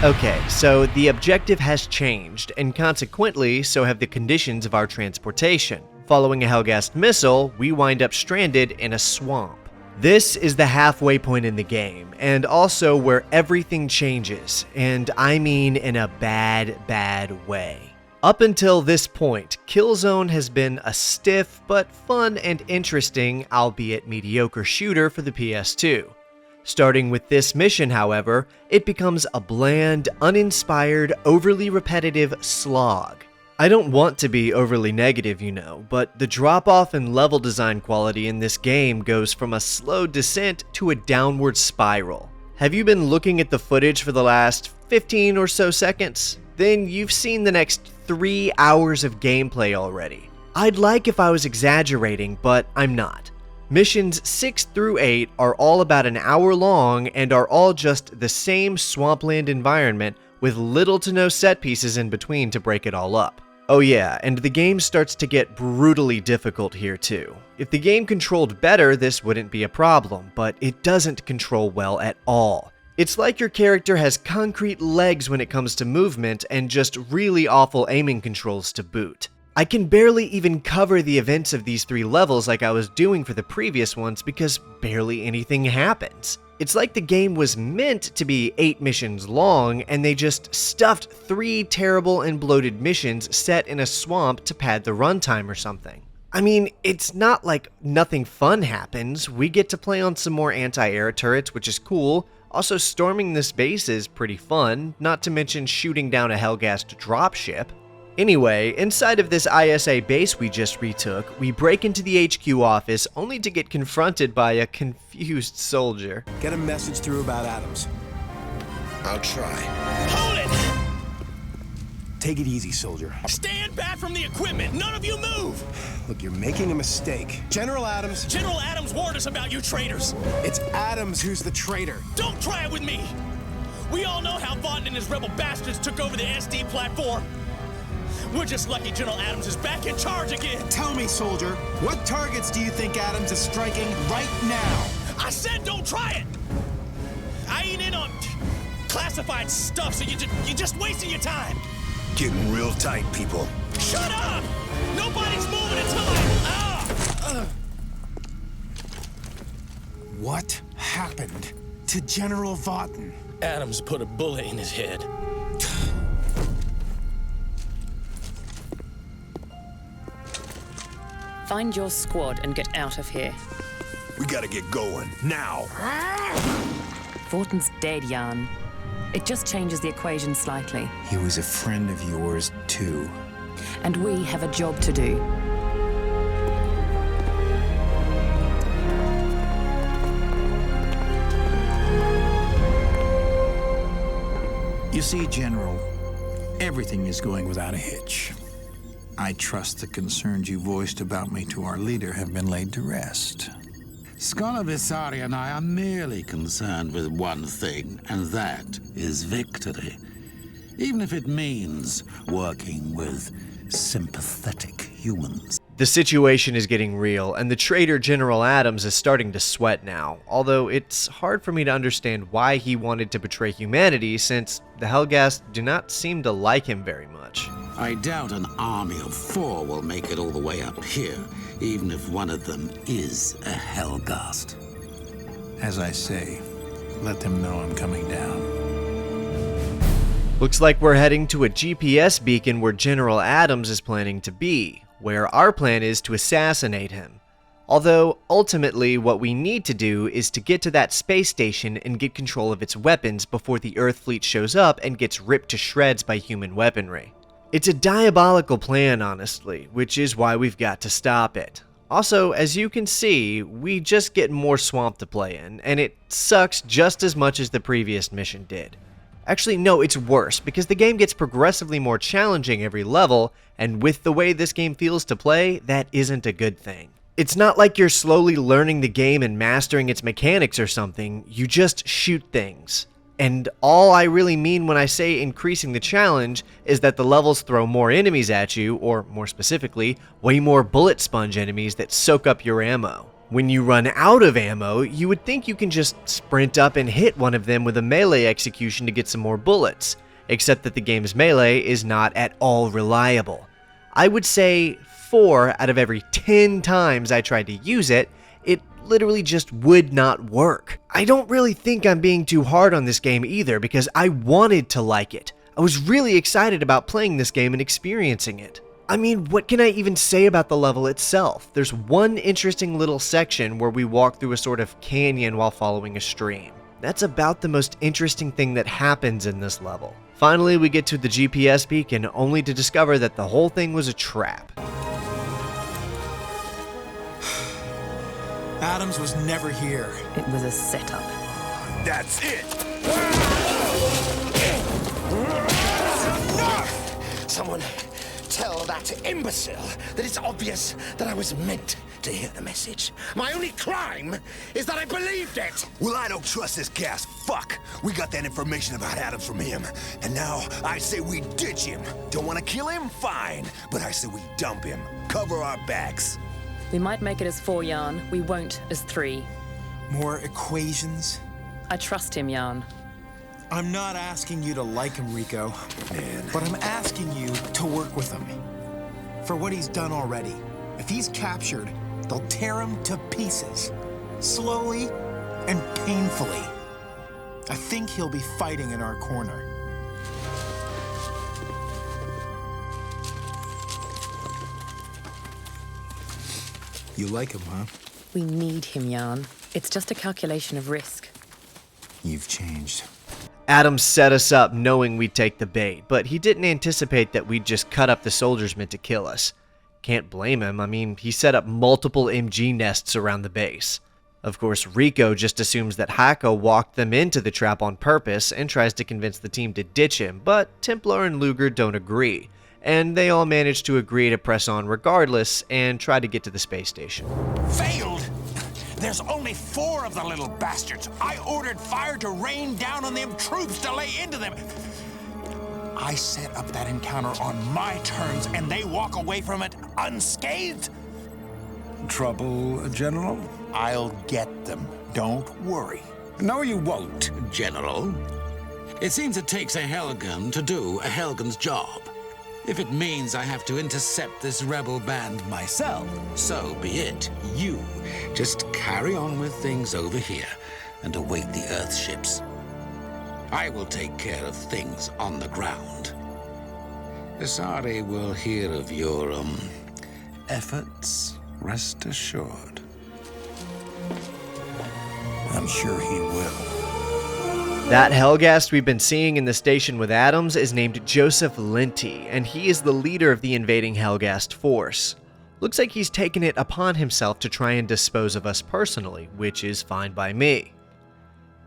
Okay, so the objective has changed, and consequently, so have the conditions of our transportation. Following a Helghast missile, we wind up stranded in a swamp. This is the halfway point in the game, and also where everything changes, and I mean in a bad, bad way. Up until this point, Killzone has been a stiff but fun and interesting, albeit mediocre shooter for the PS2. Starting with this mission, however, it becomes a bland, uninspired, overly repetitive slog. I don't want to be overly negative, you know, but the drop-off in level design quality in this game goes from a slow descent to a downward spiral. Have you been looking at the footage for the last 15 or so seconds? Then you've seen the next 3 hours of gameplay already. I'd like if I was exaggerating, but I'm not. Missions 6 through 8 are all about an hour long and are all just the same swampland environment with little to no set pieces in between to break it all up. Oh yeah, and the game starts to get brutally difficult here too. If the game controlled better, this wouldn't be a problem, but it doesn't control well at all. It's like your character has concrete legs when it comes to movement and just really awful aiming controls to boot. I can barely even cover the events of these 3 levels like I was doing for the previous ones because barely anything happens. It's like the game was meant to be 8 missions long and they just stuffed 3 terrible and bloated missions set in a swamp to pad the runtime or something. I mean, it's not like nothing fun happens. We get to play on some more anti-air turrets, which is cool. Also, storming this base is pretty fun, not to mention shooting down a Helghast dropship. Anyway, inside of this ISA base we just retook, we break into the HQ office only to get confronted by a confused soldier. Get a message through about Adams. I'll try. Hold it! Take it easy, soldier. Stand back from the equipment! None of you move! Look, you're making a mistake. General Adams... General Adams warned us about you traitors! It's Adams who's the traitor. Don't try it with me! We all know how Vaughton and his rebel bastards took over the SD platform. We're just lucky General Adams is back in charge again. Tell me, soldier, what targets do you think Adams is striking right now? I said don't try it! I ain't in on classified stuff, so you're just wasting your time. Getting real tight, people. Shut up! Nobody's moving until I... What happened to General Vaughton? Adams put a bullet in his head. Find your squad and get out of here. We gotta get going, now. Vaughton's dead, Jan. It just changes the equation slightly. He was a friend of yours, too. And we have a job to do. You see, General, everything is going without a hitch. I trust the concerns you voiced about me to our leader have been laid to rest. Scholar Visari and I are merely concerned with one thing, and that is victory. Even if it means working with sympathetic humans. The situation is getting real, and the traitor General Adams is starting to sweat now, although it's hard for me to understand why he wanted to betray humanity, since the Helghast do not seem to like him very much. I doubt an army of 4 will make it all the way up here, even if one of them is a Helghast. As I say, let them know I'm coming down. Looks like we're heading to a GPS beacon where General Adams is planning to be, where our plan is to assassinate him. Although, ultimately, what we need to do is to get to that space station and get control of its weapons before the Earth fleet shows up and gets ripped to shreds by human weaponry. It's a diabolical plan, honestly, which is why we've got to stop it. Also, as you can see, we just get more swamp to play in, and it sucks just as much as the previous mission did. Actually, no, it's worse, because the game gets progressively more challenging every level, and with the way this game feels to play, that isn't a good thing. It's not like you're slowly learning the game and mastering its mechanics or something, you just shoot things. And all I really mean when I say increasing the challenge is that the levels throw more enemies at you, or more specifically, way more bullet sponge enemies that soak up your ammo. When you run out of ammo, you would think you can just sprint up and hit one of them with a melee execution to get some more bullets, except that the game's melee is not at all reliable. I would say 4 out of every 10 times I tried to use it, it literally just would not work. I don't really think I'm being too hard on this game either, because I wanted to like it. I was really excited about playing this game and experiencing it. I mean, what can I even say about the level itself? There's one interesting little section where we walk through a sort of canyon while following a stream. That's about the most interesting thing that happens in this level. Finally, we get to the GPS beacon, only to discover that the whole thing was a trap. Adams was never here. It was a setup. That's it! Someone tell that imbecile that it's obvious that I was meant to hear the message. My only crime is that I believed it! Well, I don't trust this gas. Fuck! We got that information about Adams from him. And now, I say we ditch him. Don't want to kill him? Fine. But I say we dump him. Cover our backs. We might make it as 4, Jan. We won't as 3. More equations? I trust him, Jan. I'm not asking you to like him, Rico. But I'm asking you to work with him. For what he's done already. If he's captured, they'll tear him to pieces. Slowly and painfully. I think he'll be fighting in our corner. You like him, huh? We need him, Jan. It's just a calculation of risk. You've changed. Adams set us up knowing we'd take the bait, but he didn't anticipate that we'd just cut up the soldiers meant to kill us. Can't blame him, I mean, he set up multiple MG nests around the base. Of course, Rico just assumes that Hako walked them into the trap on purpose and tries to convince the team to ditch him, but Templar and Luger don't agree, and they all manage to agree to press on regardless and try to get to the space station. Failed? There's only 4 of the little bastards. I ordered fire to rain down on them troops to lay into them. I set up that encounter on my terms, and they walk away from it unscathed? Trouble, General? I'll get them. Don't worry. No, you won't, General. It seems it takes a Helgan to do a Helgan's job. If it means I have to intercept this rebel band myself, so be it. You just carry on with things over here and await the Earthships. I will take care of things on the ground. Visari will hear of your, efforts, rest assured. I'm sure he will. That Helghast we've been seeing in the station with Adams is named Joseph Linty, and he is the leader of the invading Helghast force. Looks like he's taken it upon himself to try and dispose of us personally, which is fine by me.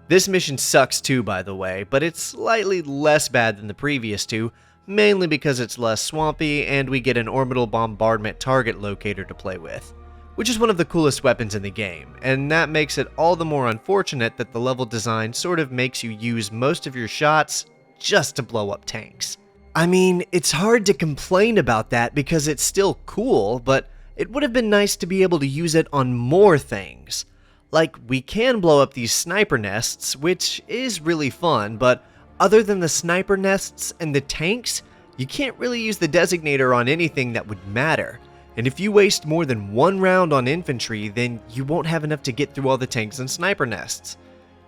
This mission sucks too, by the way, but it's slightly less bad than the previous two, mainly because it's less swampy and we get an orbital bombardment target locator to play with, which is one of the coolest weapons in the game, and that makes it all the more unfortunate that the level design sort of makes you use most of your shots just to blow up tanks. I mean, it's hard to complain about that because it's still cool, but it would have been nice to be able to use it on more things. Like, we can blow up these sniper nests, which is really fun, but other than the sniper nests and the tanks, you can't really use the designator on anything that would matter. And if you waste more than one round on infantry, then you won't have enough to get through all the tanks and sniper nests.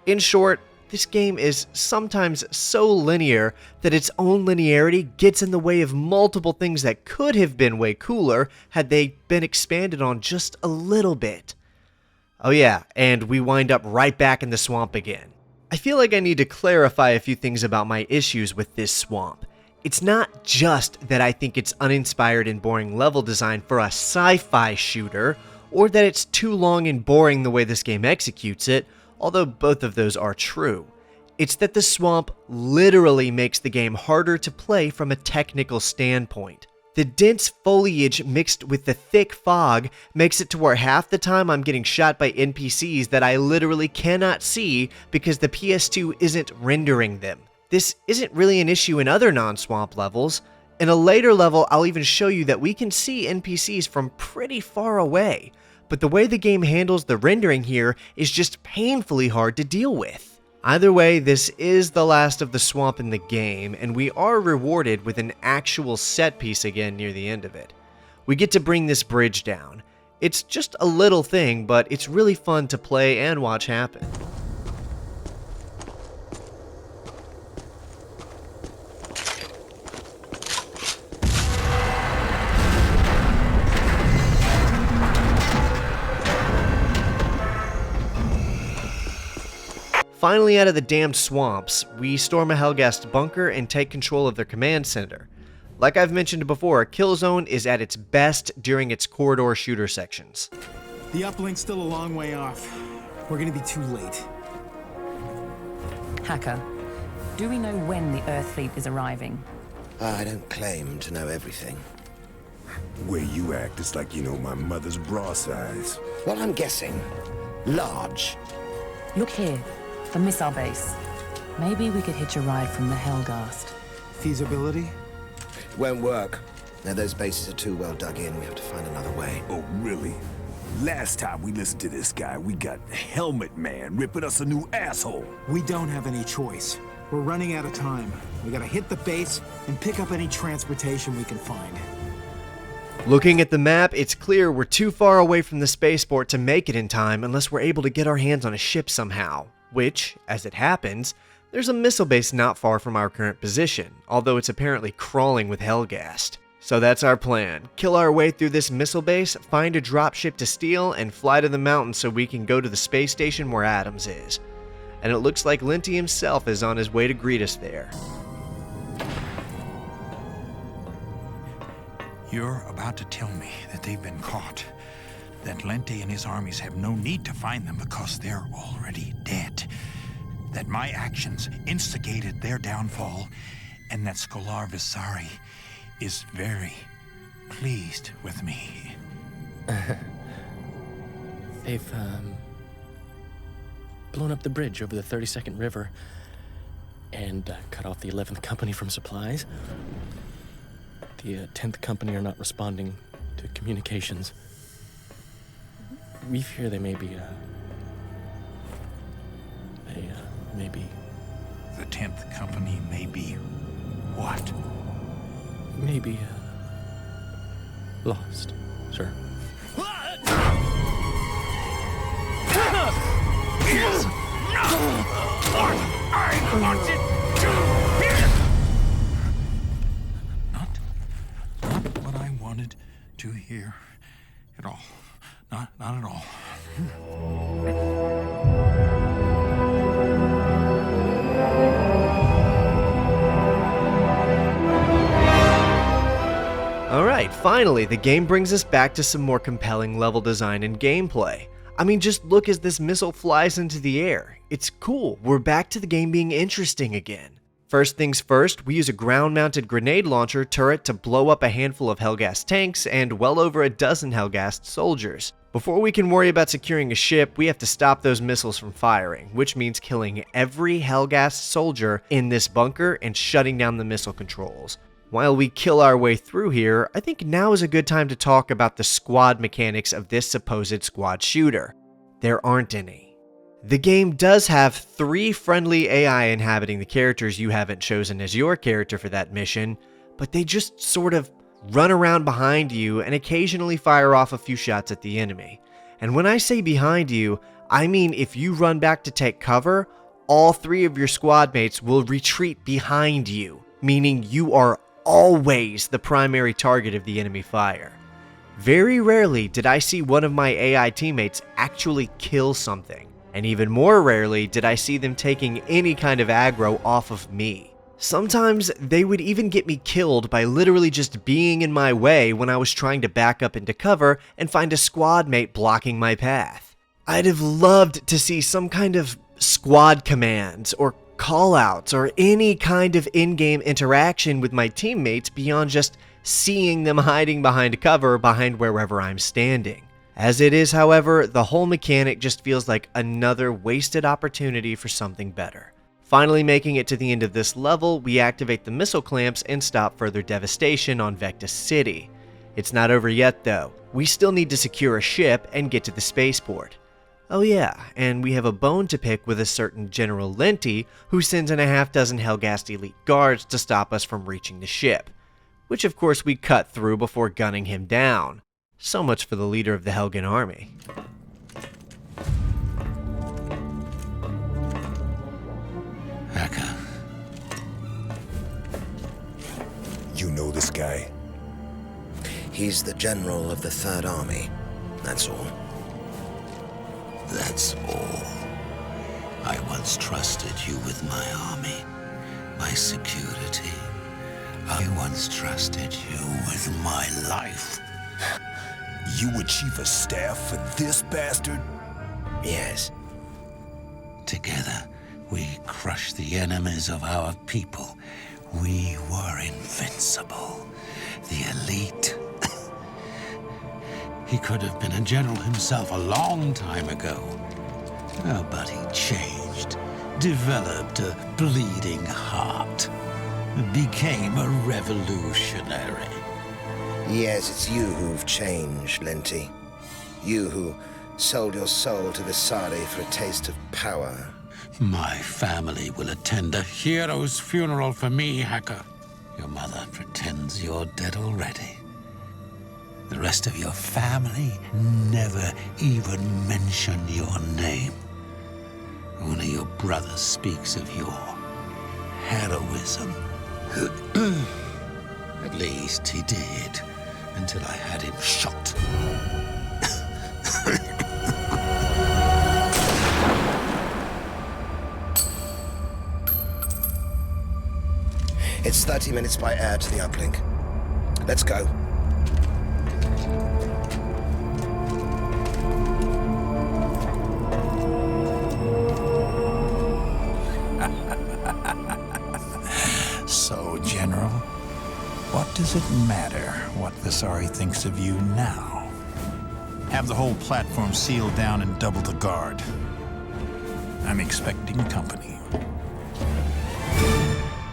In short, this game is sometimes so linear that its own linearity gets in the way of multiple things that could have been way cooler had they been expanded on just a little bit. Oh yeah, and we wind up right back in the swamp again. I feel like I need to clarify a few things about my issues with this swamp. It's not just that I think it's uninspired and boring level design for a sci-fi shooter, or that it's too long and boring the way this game executes it, although both of those are true. It's that the swamp literally makes the game harder to play from a technical standpoint. The dense foliage mixed with the thick fog makes it to where half the time I'm getting shot by NPCs that I literally cannot see because the PS2 isn't rendering them. This isn't really an issue in other non-swamp levels. In a later level, I'll even show you that we can see NPCs from pretty far away, but the way the game handles the rendering here is just painfully hard to deal with. Either way, this is the last of the swamp in the game, and we are rewarded with an actual set piece again near the end of it. We get to bring this bridge down. It's just a little thing, but it's really fun to play and watch happen. Finally out of the damned swamps, we storm a Helghast bunker and take control of their command center. Like I've mentioned before, Killzone is at its best during its corridor shooter sections. The uplink's still a long way off. We're gonna be too late. Hacker, do we know when the Earth fleet is arriving? I don't claim to know everything. The way you act, it's like you know my mother's bra size. Well, I'm guessing large. Look here. The missile base. Maybe we could hitch a ride from the Helghast. Feasibility? Won't work. Now, those bases are too well dug in. We have to find another way. Oh, really? Last time we listened to this guy, we got Helmet Man ripping us a new asshole. We don't have any choice. We're running out of time. We gotta hit the base and pick up any transportation we can find. Looking at the map, it's clear we're too far away from the spaceport to make it in time unless we're able to get our hands on a ship somehow. Which, as it happens, there's a missile base not far from our current position, although it's apparently crawling with Helghast. So that's our plan. Kill our way through this missile base, find a dropship to steal, and fly to the mountain so we can go to the space station where Adams is. And it looks like Linty himself is on his way to greet us there. You're about to tell me that they've been caught, that Lente and his armies have no need to find them because they're already dead, that my actions instigated their downfall, and that Scholar Visari is very pleased with me. They've, blown up the bridge over the 32nd River and cut off the 11th Company from supplies. The 10th Company are not responding to communications. we fear they may be, maybe... The 10th Company may be what? Maybe, lost, sir. Is not what I wanted to hear! Not what I wanted to hear at all. Not at all. Alright, finally, the game brings us back to some more compelling level design and gameplay. I mean, just look as this missile flies into the air. It's cool, we're back to the game being interesting again. First things first, we use a ground-mounted grenade launcher turret to blow up a handful of Helghast tanks and well over a dozen Helghast soldiers. Before we can worry about securing a ship, we have to stop those missiles from firing, which means killing every Helghast soldier in this bunker and shutting down the missile controls. While we kill our way through here, I think now is a good time to talk about the squad mechanics of this supposed squad shooter. There aren't any. The game does have 3 friendly AI inhabiting the characters you haven't chosen as your character for that mission, but they just sort of run around behind you and occasionally fire off a few shots at the enemy. And when I say behind you, I mean if you run back to take cover, all 3 of your squad mates will retreat behind you, meaning you are always the primary target of the enemy fire. Very rarely did I see one of my AI teammates actually kill something, and even more rarely did I see them taking any kind of aggro off of me. Sometimes they would even get me killed by literally just being in my way when I was trying to back up into cover and find a squad mate blocking my path. I'd have loved to see some kind of squad commands or callouts or any kind of in-game interaction with my teammates beyond just seeing them hiding behind cover behind wherever I'm standing. As it is, however, the whole mechanic just feels like another wasted opportunity for something better. Finally making it to the end of this level, we activate the missile clamps and stop further devastation on Vectis City. It's not over yet though. We still need to secure a ship and get to the spaceport. Oh yeah, and we have a bone to pick with a certain General Lenti, who sends in a half-dozen Helghast elite guards to stop us from reaching the ship, which of course we cut through before gunning him down. So much for the leader of the Helgen army. Hacker. You know this guy? He's the general of the 3rd Army, that's all. That's all. I once trusted you with my army, my security. I once trusted you with my life. You were chief of staff for this bastard? Yes. Together, we crushed the enemies of our people. We were invincible. The elite. He could have been a general himself a long time ago. Oh, but he changed, developed a bleeding heart, became a revolutionary. Yes, it's you who've changed, Lenti. You who sold your soul to Visari for a taste of power. My family will attend a hero's funeral for me, Hacker. Your mother pretends you're dead already. The rest of your family never even mention your name. Only your brother speaks of your heroism. At least he did, until I had him shot. It's 30 minutes by air to the uplink. Let's go. So, General, what does it matter what Visari thinks of you now? Have the whole platform sealed down and double the guard. I'm expecting company.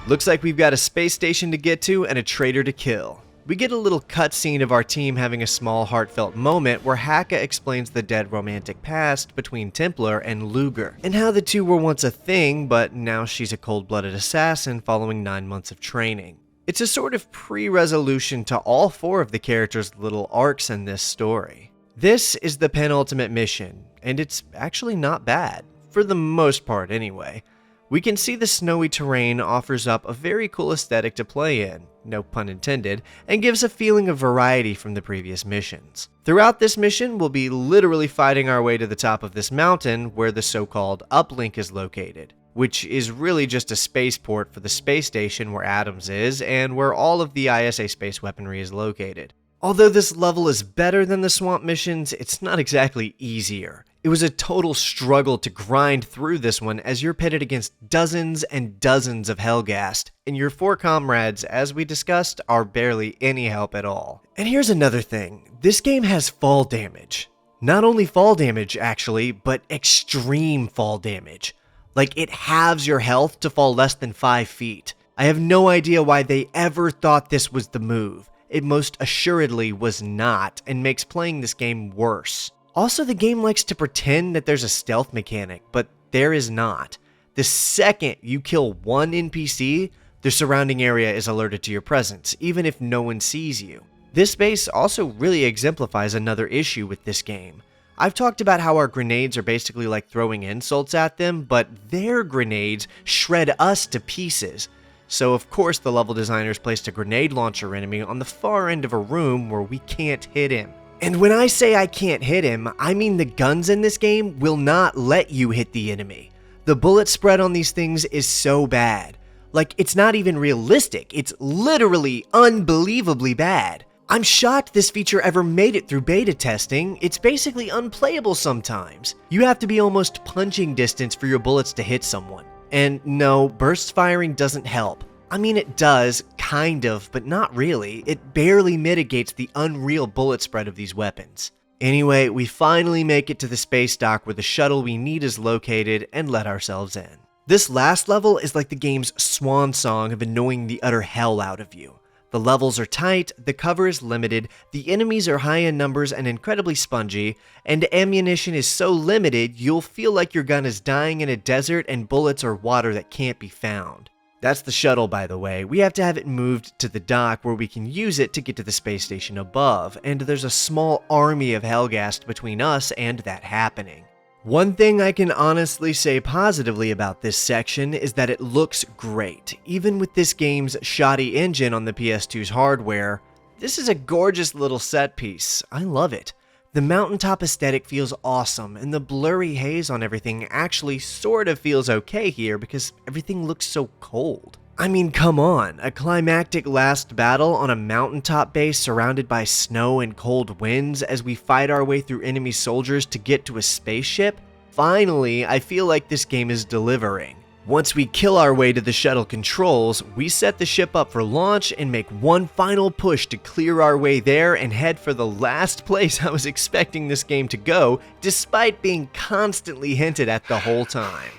Looks like we've got a space station to get to and a traitor to kill. We get a little cutscene of our team having a small heartfelt moment where Haka explains the dead romantic past between Templar and Luger, and how the two were once a thing, but now she's a cold-blooded assassin following 9 months of training. It's a sort of pre-resolution to all 4 of the characters' little arcs in this story. This is the penultimate mission, and it's actually not bad, for the most part anyway. We can see the snowy terrain offers up a very cool aesthetic to play in, no pun intended, and gives a feeling of variety from the previous missions. Throughout this mission, we'll be literally fighting our way to the top of this mountain where the so-called uplink is located, which is really just a spaceport for the space station where Adams is and where all of the ISA space weaponry is located. Although this level is better than the swamp missions, it's not exactly easier. It was a total struggle to grind through this one as you're pitted against dozens and dozens of Hellghast, and your 4 comrades, as we discussed, are barely any help at all. And here's another thing, this game has fall damage. Not only fall damage, actually, but extreme fall damage. Like, it halves your health to fall less than 5 feet. I have no idea why they ever thought this was the move. It most assuredly was not, and makes playing this game worse. Also, the game likes to pretend that there's a stealth mechanic, but there is not. The second you kill one NPC, the surrounding area is alerted to your presence, even if no one sees you. This base also really exemplifies another issue with this game. I've talked about how our grenades are basically like throwing insults at them, but their grenades shred us to pieces. So of course the level designers placed a grenade launcher enemy on the far end of a room where we can't hit him. And when I say I can't hit him, I mean the guns in this game will not let you hit the enemy. The bullet spread on these things is so bad. Like, it's not even realistic, it's literally unbelievably bad. I'm shocked this feature ever made it through beta testing. It's basically unplayable sometimes. You have to be almost punching distance for your bullets to hit someone. And no, burst firing doesn't help. I mean, it does, kind of, but not really. It barely mitigates the unreal bullet spread of these weapons. Anyway, we finally make it to the space dock where the shuttle we need is located and let ourselves in. This last level is like the game's swan song of annoying the utter hell out of you. The levels are tight, the cover is limited, the enemies are high in numbers and incredibly spongy, and ammunition is so limited you'll feel like your gun is dying in a desert and bullets are water that can't be found. That's the shuttle, by the way. We have to have it moved to the dock where we can use it to get to the space station above, and there's a small army of Hellghast between us and that happening. One thing I can honestly say positively about this section is that it looks great. Even with this game's shoddy engine on the PS2's hardware, this is a gorgeous little set piece. I love it. The mountaintop aesthetic feels awesome, and the blurry haze on everything actually sort of feels okay here because everything looks so cold. I mean, come on, a climactic last battle on a mountaintop base surrounded by snow and cold winds as we fight our way through enemy soldiers to get to a spaceship? Finally, I feel like this game is delivering. Once we kill our way to the shuttle controls, we set the ship up for launch and make one final push to clear our way there and head for the last place I was expecting this game to go, despite being constantly hinted at the whole time.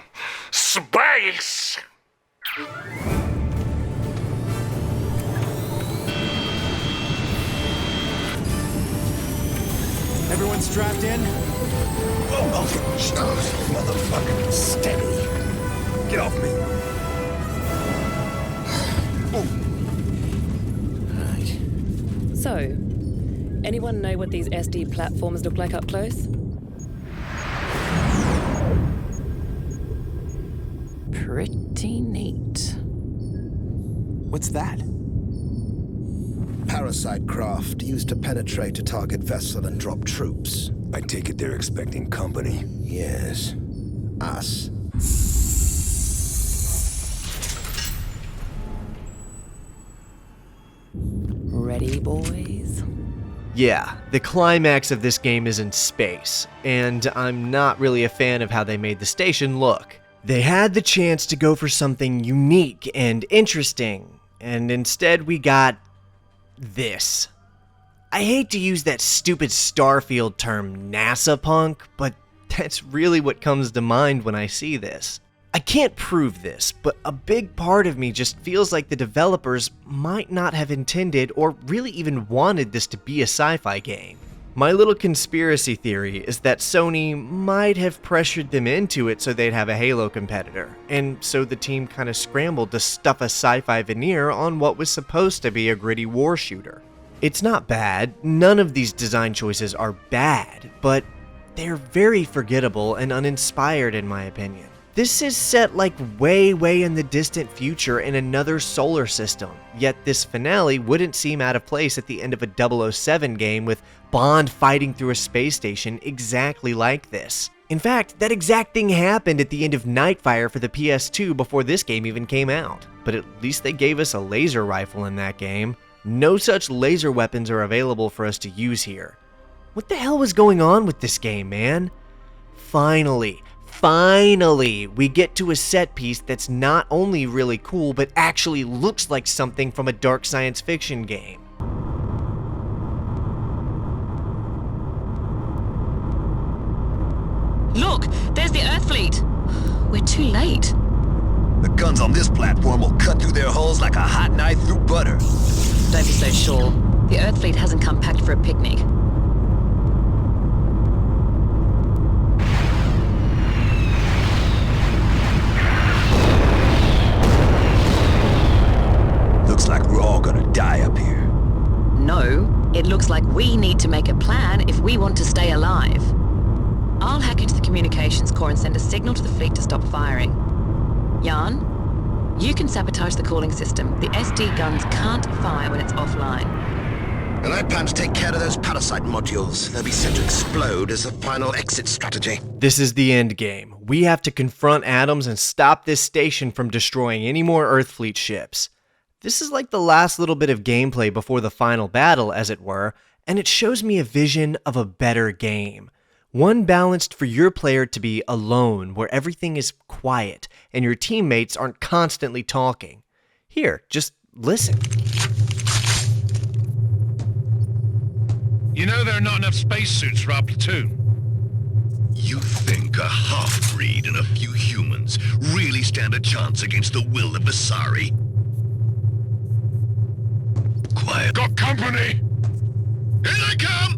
Space! Everyone strapped in? Oh, motherfucker, steady. Get off me! Right. So, anyone know what these SD platforms look like up close? Pretty neat. What's that? Parasite craft used to penetrate a target vessel and drop troops. I take it they're expecting company. Yes. Us. Ready, boys? Yeah, the climax of this game is in space, and I'm not really a fan of how they made the station look. They had the chance to go for something unique and interesting, and instead we got this. I hate to use that stupid Starfield term NASA punk, but that's really what comes to mind when I see this. I can't prove this, but a big part of me just feels like the developers might not have intended or really even wanted this to be a sci-fi game. My little conspiracy theory is that Sony might have pressured them into it so they'd have a Halo competitor, and so the team kind of scrambled to stuff a sci-fi veneer on what was supposed to be a gritty war shooter. It's not bad, none of these design choices are bad, but they're very forgettable and uninspired in my opinion. This is set like way in the distant future in another solar system, yet this finale wouldn't seem out of place at the end of a 007 game with Bond fighting through a space station exactly like this. In fact, that exact thing happened at the end of Nightfire for the PS2 before this game even came out. But at least they gave us a laser rifle in that game. No such laser weapons are available for us to use here. What the hell was going on with this game, man? Finally, we get to a set piece that's not only really cool, but actually looks like something from a dark science fiction game. Look, there's the Earth fleet. We're too late. The guns on this platform will cut through their hulls like a hot knife through butter. Don't be so sure. The Earth fleet hasn't come packed for a picnic. Looks like we're all gonna die up here. No, it looks like we need to make a plan if we want to stay alive. I'll hack into the communications core and send a signal to the fleet to stop firing. Jan, you can sabotage the cooling system. The SD guns can't fire when it's offline. And I plan to take care of those parasite modules. They'll be set to explode as a final exit strategy. This is the end game. We have to confront Adams and stop this station from destroying any more Earthfleet ships. This is like the last little bit of gameplay before the final battle, as it were, and it shows me a vision of a better game. One balanced for your player to be alone, where everything is quiet and your teammates aren't constantly talking. Here, just listen. You know there are not enough spacesuits for our platoon. You think a half-breed and a few humans really stand a chance against the will of Asari? Quiet. Got company! Here they come!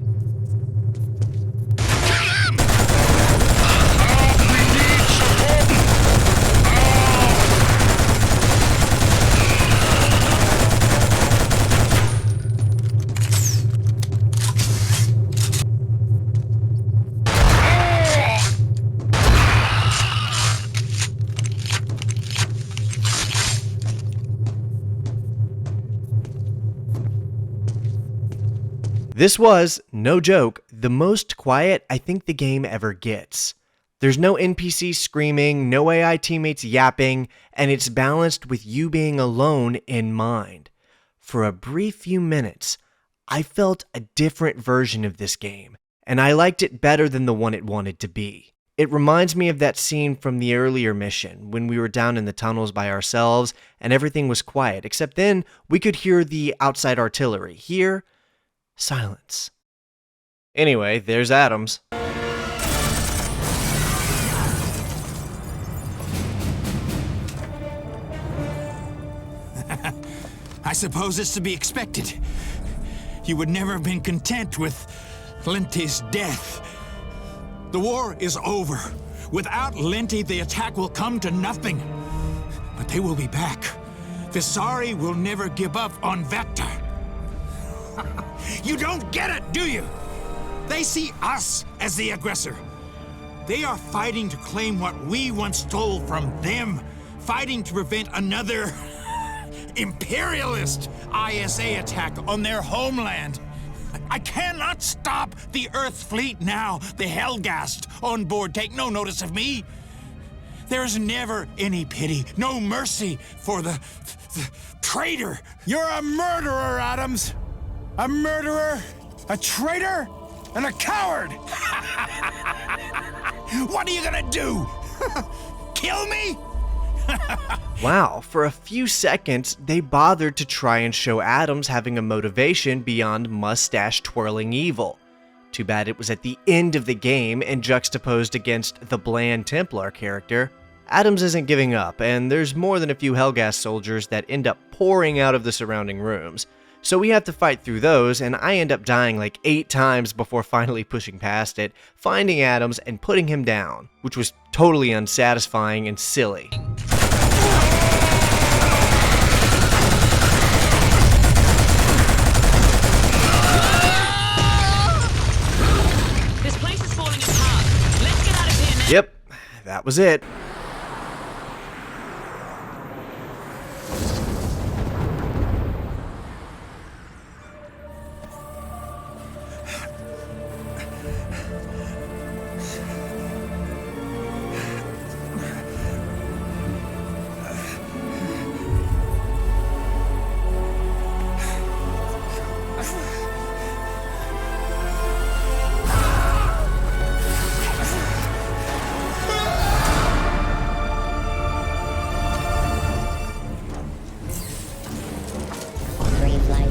This was, no joke, the most quiet I think the game ever gets. There's no NPCs screaming, no AI teammates yapping, and it's balanced with you being alone in mind. For a brief few minutes, I felt a different version of this game, and I liked it better than the one it wanted to be. It reminds me of that scene from the earlier mission, when we were down in the tunnels by ourselves and everything was quiet, except then we could hear the outside artillery. Here, silence. Anyway, there's Adams. I suppose it's to be expected. You would never have been content with Linty's death. The war is over. Without Linty, the attack will come to nothing. But they will be back. Visari will never give up on Vector. You don't get it, do you? They see us as the aggressor. They are fighting to claim what we once stole from them, fighting to prevent another imperialist ISA attack on their homeland. I cannot stop the Earth fleet now. The Hellgast on board take no notice of me. There's never any pity, no mercy for the traitor. You're a murderer, Adams. A murderer, a traitor, and a coward! What are you gonna do? Kill me? Wow, for a few seconds, they bothered to try and show Adams having a motivation beyond mustache-twirling evil. Too bad it was at the end of the game and juxtaposed against the bland Templar character. Adams isn't giving up, and there's more than a few Helghast soldiers that end up pouring out of the surrounding rooms. So we have to fight through those, and I end up dying like 8 times before finally pushing past it, finding Adams and putting him down, which was totally unsatisfying and silly. This place is falling apart. Let's get out of here now. Yep, that was it.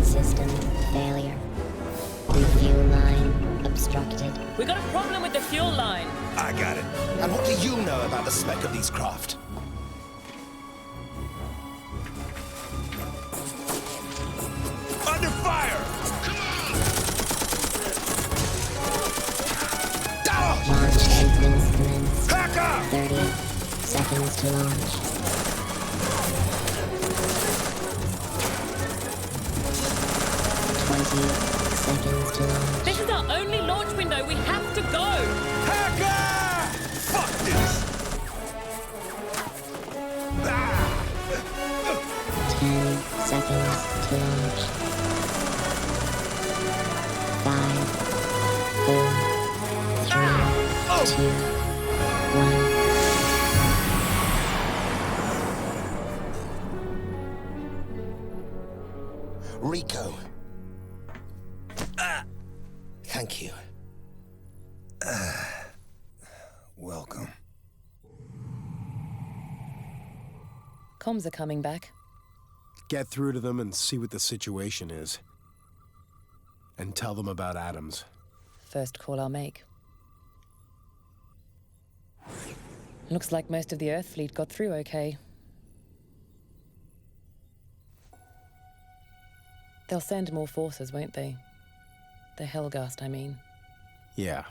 System failure. Refuel line obstructed. We got a problem with the fuel line. I got it. And what do you know about the spec of these craft? Under fire! Launch sequence commenced. Hacker! 30 seconds to launch. Seconds to launch. This is our only launch window. We have to go. Hacker! Fuck this! 10 seconds to launch. 5, 4, 3, 2, 1. Rico. Thank you. Welcome. Comms are coming back. Get through to them and see what the situation is. And tell them about Adams. First call I'll make. Looks like most of the Earth fleet got through okay. They'll send more forces, won't they? The Helghast, I mean. Yeah,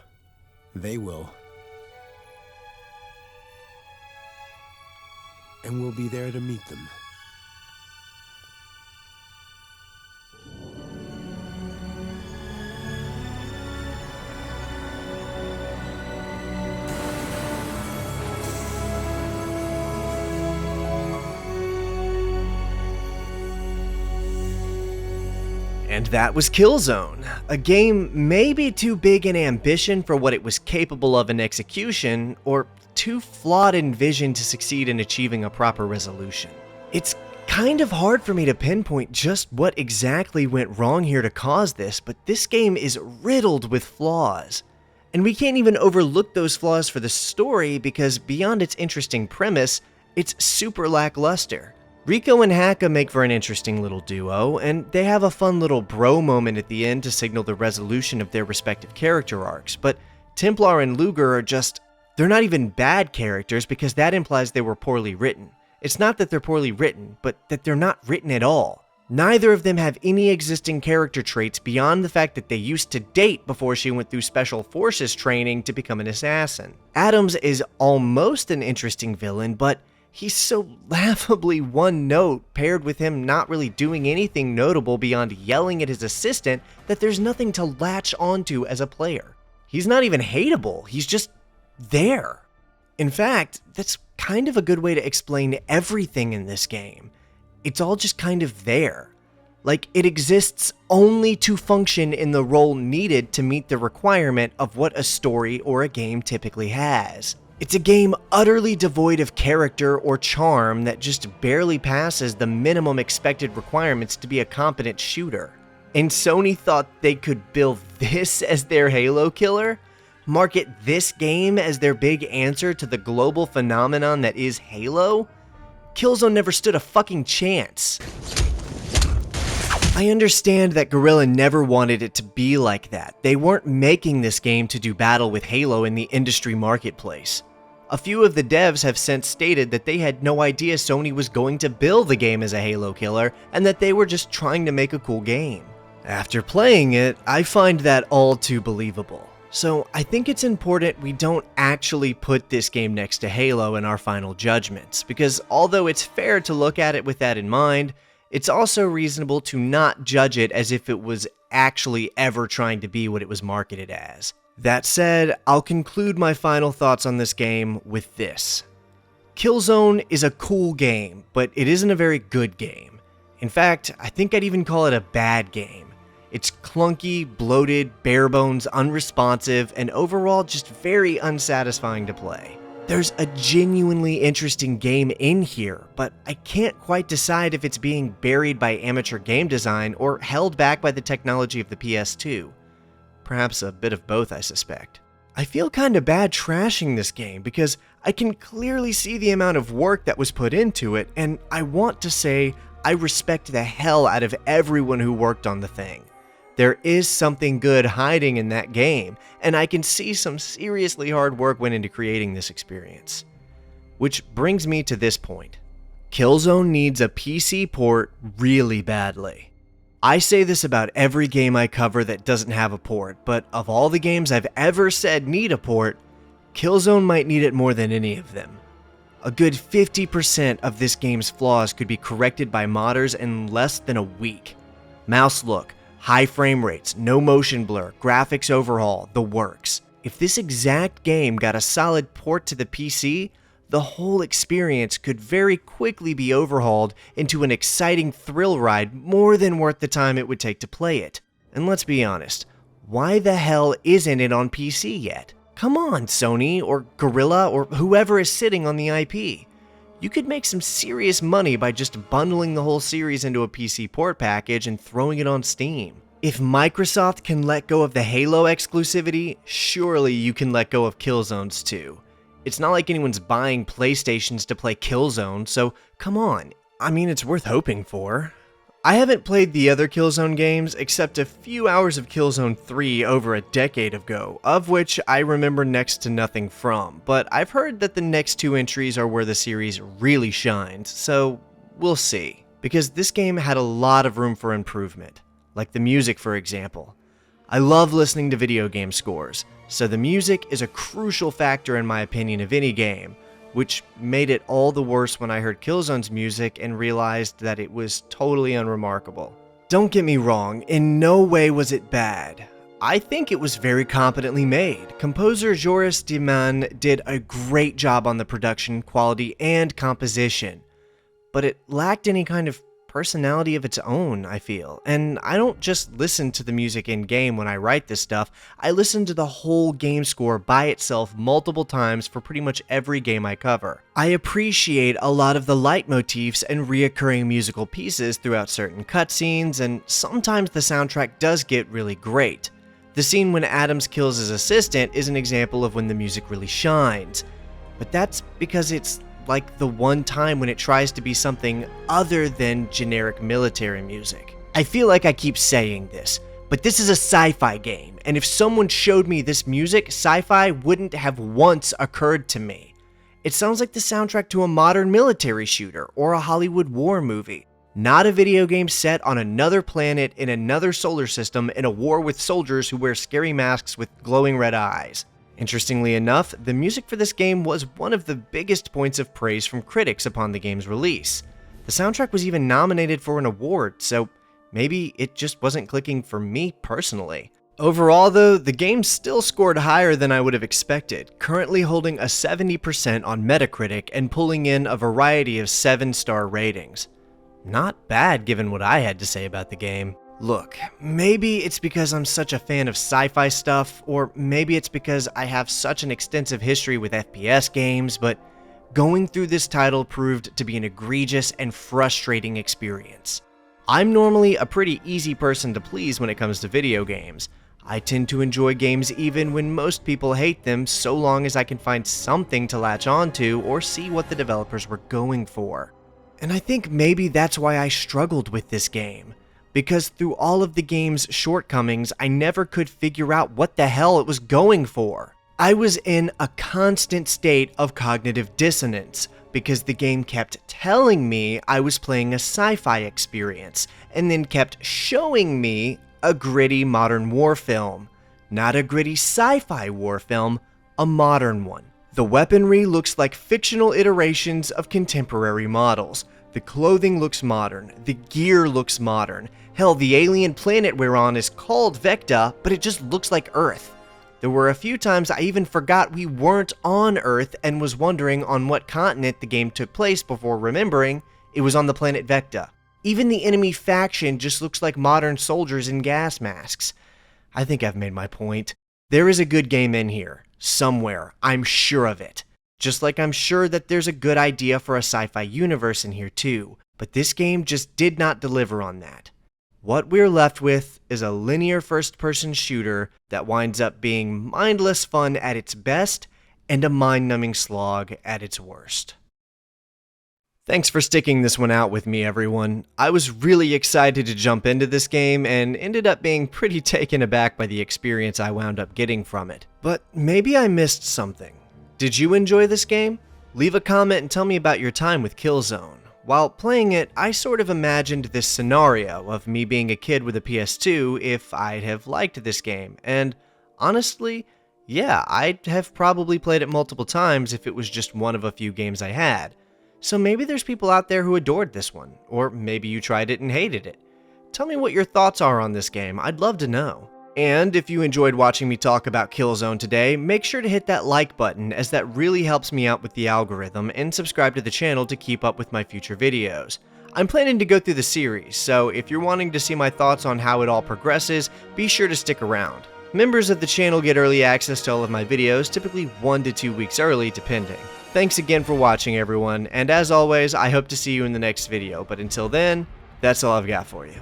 they will. And we'll be there to meet them. And that was Killzone, a game maybe too big in ambition for what it was capable of in execution, or too flawed in vision to succeed in achieving a proper resolution. It's kind of hard for me to pinpoint just what exactly went wrong here to cause this, but this game is riddled with flaws. And we can't even overlook those flaws for the story because beyond its interesting premise, it's super lackluster. Rico and Haka make for an interesting little duo, and they have a fun little bro moment at the end to signal the resolution of their respective character arcs, but Templar and Luger are just... they're not even bad characters because that implies they were poorly written. It's not that they're poorly written, but that they're not written at all. Neither of them have any existing character traits beyond the fact that they used to date before she went through special forces training to become an assassin. Adams is almost an interesting villain, but he's so laughably one note paired with him not really doing anything notable beyond yelling at his assistant that there's nothing to latch onto as a player. He's not even hateable, he's just there. In fact, that's kind of a good way to explain everything in this game. It's all just kind of there. Like, it exists only to function in the role needed to meet the requirement of what a story or a game typically has. It's a game utterly devoid of character or charm that just barely passes the minimum expected requirements to be a competent shooter. And Sony thought they could bill this as their Halo killer? Market this game as their big answer to the global phenomenon that is Halo? Killzone never stood a fucking chance. I understand that Guerrilla never wanted it to be like that. They weren't making this game to do battle with Halo in the industry marketplace. A few of the devs have since stated that they had no idea Sony was going to bill the game as a Halo killer, and that they were just trying to make a cool game. After playing it, I find that all too believable. So I think it's important we don't actually put this game next to Halo in our final judgments, because although it's fair to look at it with that in mind, it's also reasonable to not judge it as if it was actually ever trying to be what it was marketed as. That said, I'll conclude my final thoughts on this game with this. Killzone is a cool game, but it isn't a very good game. In fact, I think I'd even call it a bad game. It's clunky, bloated, bare-bones, unresponsive, and overall just very unsatisfying to play. There's a genuinely interesting game in here, but I can't quite decide if it's being buried by amateur game design or held back by the technology of the PS2. Perhaps a bit of both, I suspect. I feel kinda bad trashing this game because I can clearly see the amount of work that was put into it, and I want to say I respect the hell out of everyone who worked on the thing. There is something good hiding in that game, and I can see some seriously hard work went into creating this experience. Which brings me to this point. Killzone needs a PC port really badly. I say this about every game I cover that doesn't have a port, but of all the games I've ever said need a port, Killzone might need it more than any of them. A good 50% of this game's flaws could be corrected by modders in less than a week. Mouse look, high frame rates, no motion blur, graphics overhaul, the works. If this exact game got a solid port to the PC, the whole experience could very quickly be overhauled into an exciting thrill ride more than worth the time it would take to play it. And let's be honest, why the hell isn't it on PC yet? Come on, Sony, or Guerrilla, or whoever is sitting on the IP. You could make some serious money by just bundling the whole series into a PC port package and throwing it on Steam. If Microsoft can let go of the Halo exclusivity, surely you can let go of Killzone's too. It's not like anyone's buying PlayStations to play Killzone, so come on. I mean, it's worth hoping for. I haven't played the other Killzone games except a few hours of Killzone 3 over a decade ago, of which I remember next to nothing from, but I've heard that the next two entries are where the series really shines, so we'll see. Because this game had a lot of room for improvement, like the music for example. I love listening to video game scores, so the music is a crucial factor in my opinion of any game, which made it all the worse when I heard Killzone's music and realized that it was totally unremarkable. Don't get me wrong, in no way was it bad. I think it was very competently made. Composer Joris de Man did a great job on the production, quality, and composition, but it lacked any kind of personality of its own, I feel. And I don't just listen to the music in-game when I write this stuff, I listen to the whole game score by itself multiple times for pretty much every game I cover. I appreciate a lot of the leitmotifs and reoccurring musical pieces throughout certain cutscenes, and sometimes the soundtrack does get really great. The scene when Adams kills his assistant is an example of when the music really shines, but that's because it's like the one time when it tries to be something other than generic military music. I feel like I keep saying this, but this is a sci-fi game, and if someone showed me this music, sci-fi wouldn't have once occurred to me. It sounds like the soundtrack to a modern military shooter or a Hollywood war movie, not a video game set on another planet in another solar system in a war with soldiers who wear scary masks with glowing red eyes. Interestingly enough, the music for this game was one of the biggest points of praise from critics upon the game's release. The soundtrack was even nominated for an award, so maybe it just wasn't clicking for me personally. Overall though, the game still scored higher than I would have expected, currently holding a 70% on Metacritic and pulling in a variety of 7-star ratings. Not bad given what I had to say about the game. Look, maybe it's because I'm such a fan of sci-fi stuff, or maybe it's because I have such an extensive history with FPS games, but going through this title proved to be an egregious and frustrating experience. I'm normally a pretty easy person to please when it comes to video games. I tend to enjoy games even when most people hate them, so long as I can find something to latch onto or see what the developers were going for. And I think maybe that's why I struggled with this game. Because through all of the game's shortcomings, I never could figure out what the hell it was going for. I was in a constant state of cognitive dissonance because the game kept telling me I was playing a sci-fi experience and then kept showing me a gritty modern war film. Not a gritty sci-fi war film, a modern one. The weaponry looks like fictional iterations of contemporary models. The clothing looks modern, the gear looks modern. Hell, the alien planet we're on is called Vecta, but it just looks like Earth. There were a few times I even forgot we weren't on Earth and was wondering on what continent the game took place before remembering it was on the planet Vecta. Even the enemy faction just looks like modern soldiers in gas masks. I think I've made my point. There is a good game in here, somewhere, I'm sure of it. Just like I'm sure that there's a good idea for a sci-fi universe in here too, but this game just did not deliver on that. What we're left with is a linear first-person shooter that winds up being mindless fun at its best and a mind-numbing slog at its worst. Thanks for sticking this one out with me, everyone. I was really excited to jump into this game and ended up being pretty taken aback by the experience I wound up getting from it. But maybe I missed something. Did you enjoy this game? Leave a comment and tell me about your time with Killzone. While playing it, I sort of imagined this scenario of me being a kid with a PS2 if I'd have liked this game, and honestly, yeah, I'd have probably played it multiple times if it was just one of a few games I had. So maybe there's people out there who adored this one, or maybe you tried it and hated it. Tell me what your thoughts are on this game, I'd love to know. And if you enjoyed watching me talk about Killzone today, make sure to hit that like button as that really helps me out with the algorithm, and subscribe to the channel to keep up with my future videos. I'm planning to go through the series, so if you're wanting to see my thoughts on how it all progresses, be sure to stick around. Members of the channel get early access to all of my videos, typically 1 to 2 weeks early depending. Thanks again for watching, everyone, and as always, I hope to see you in the next video, but until then, that's all I've got for you.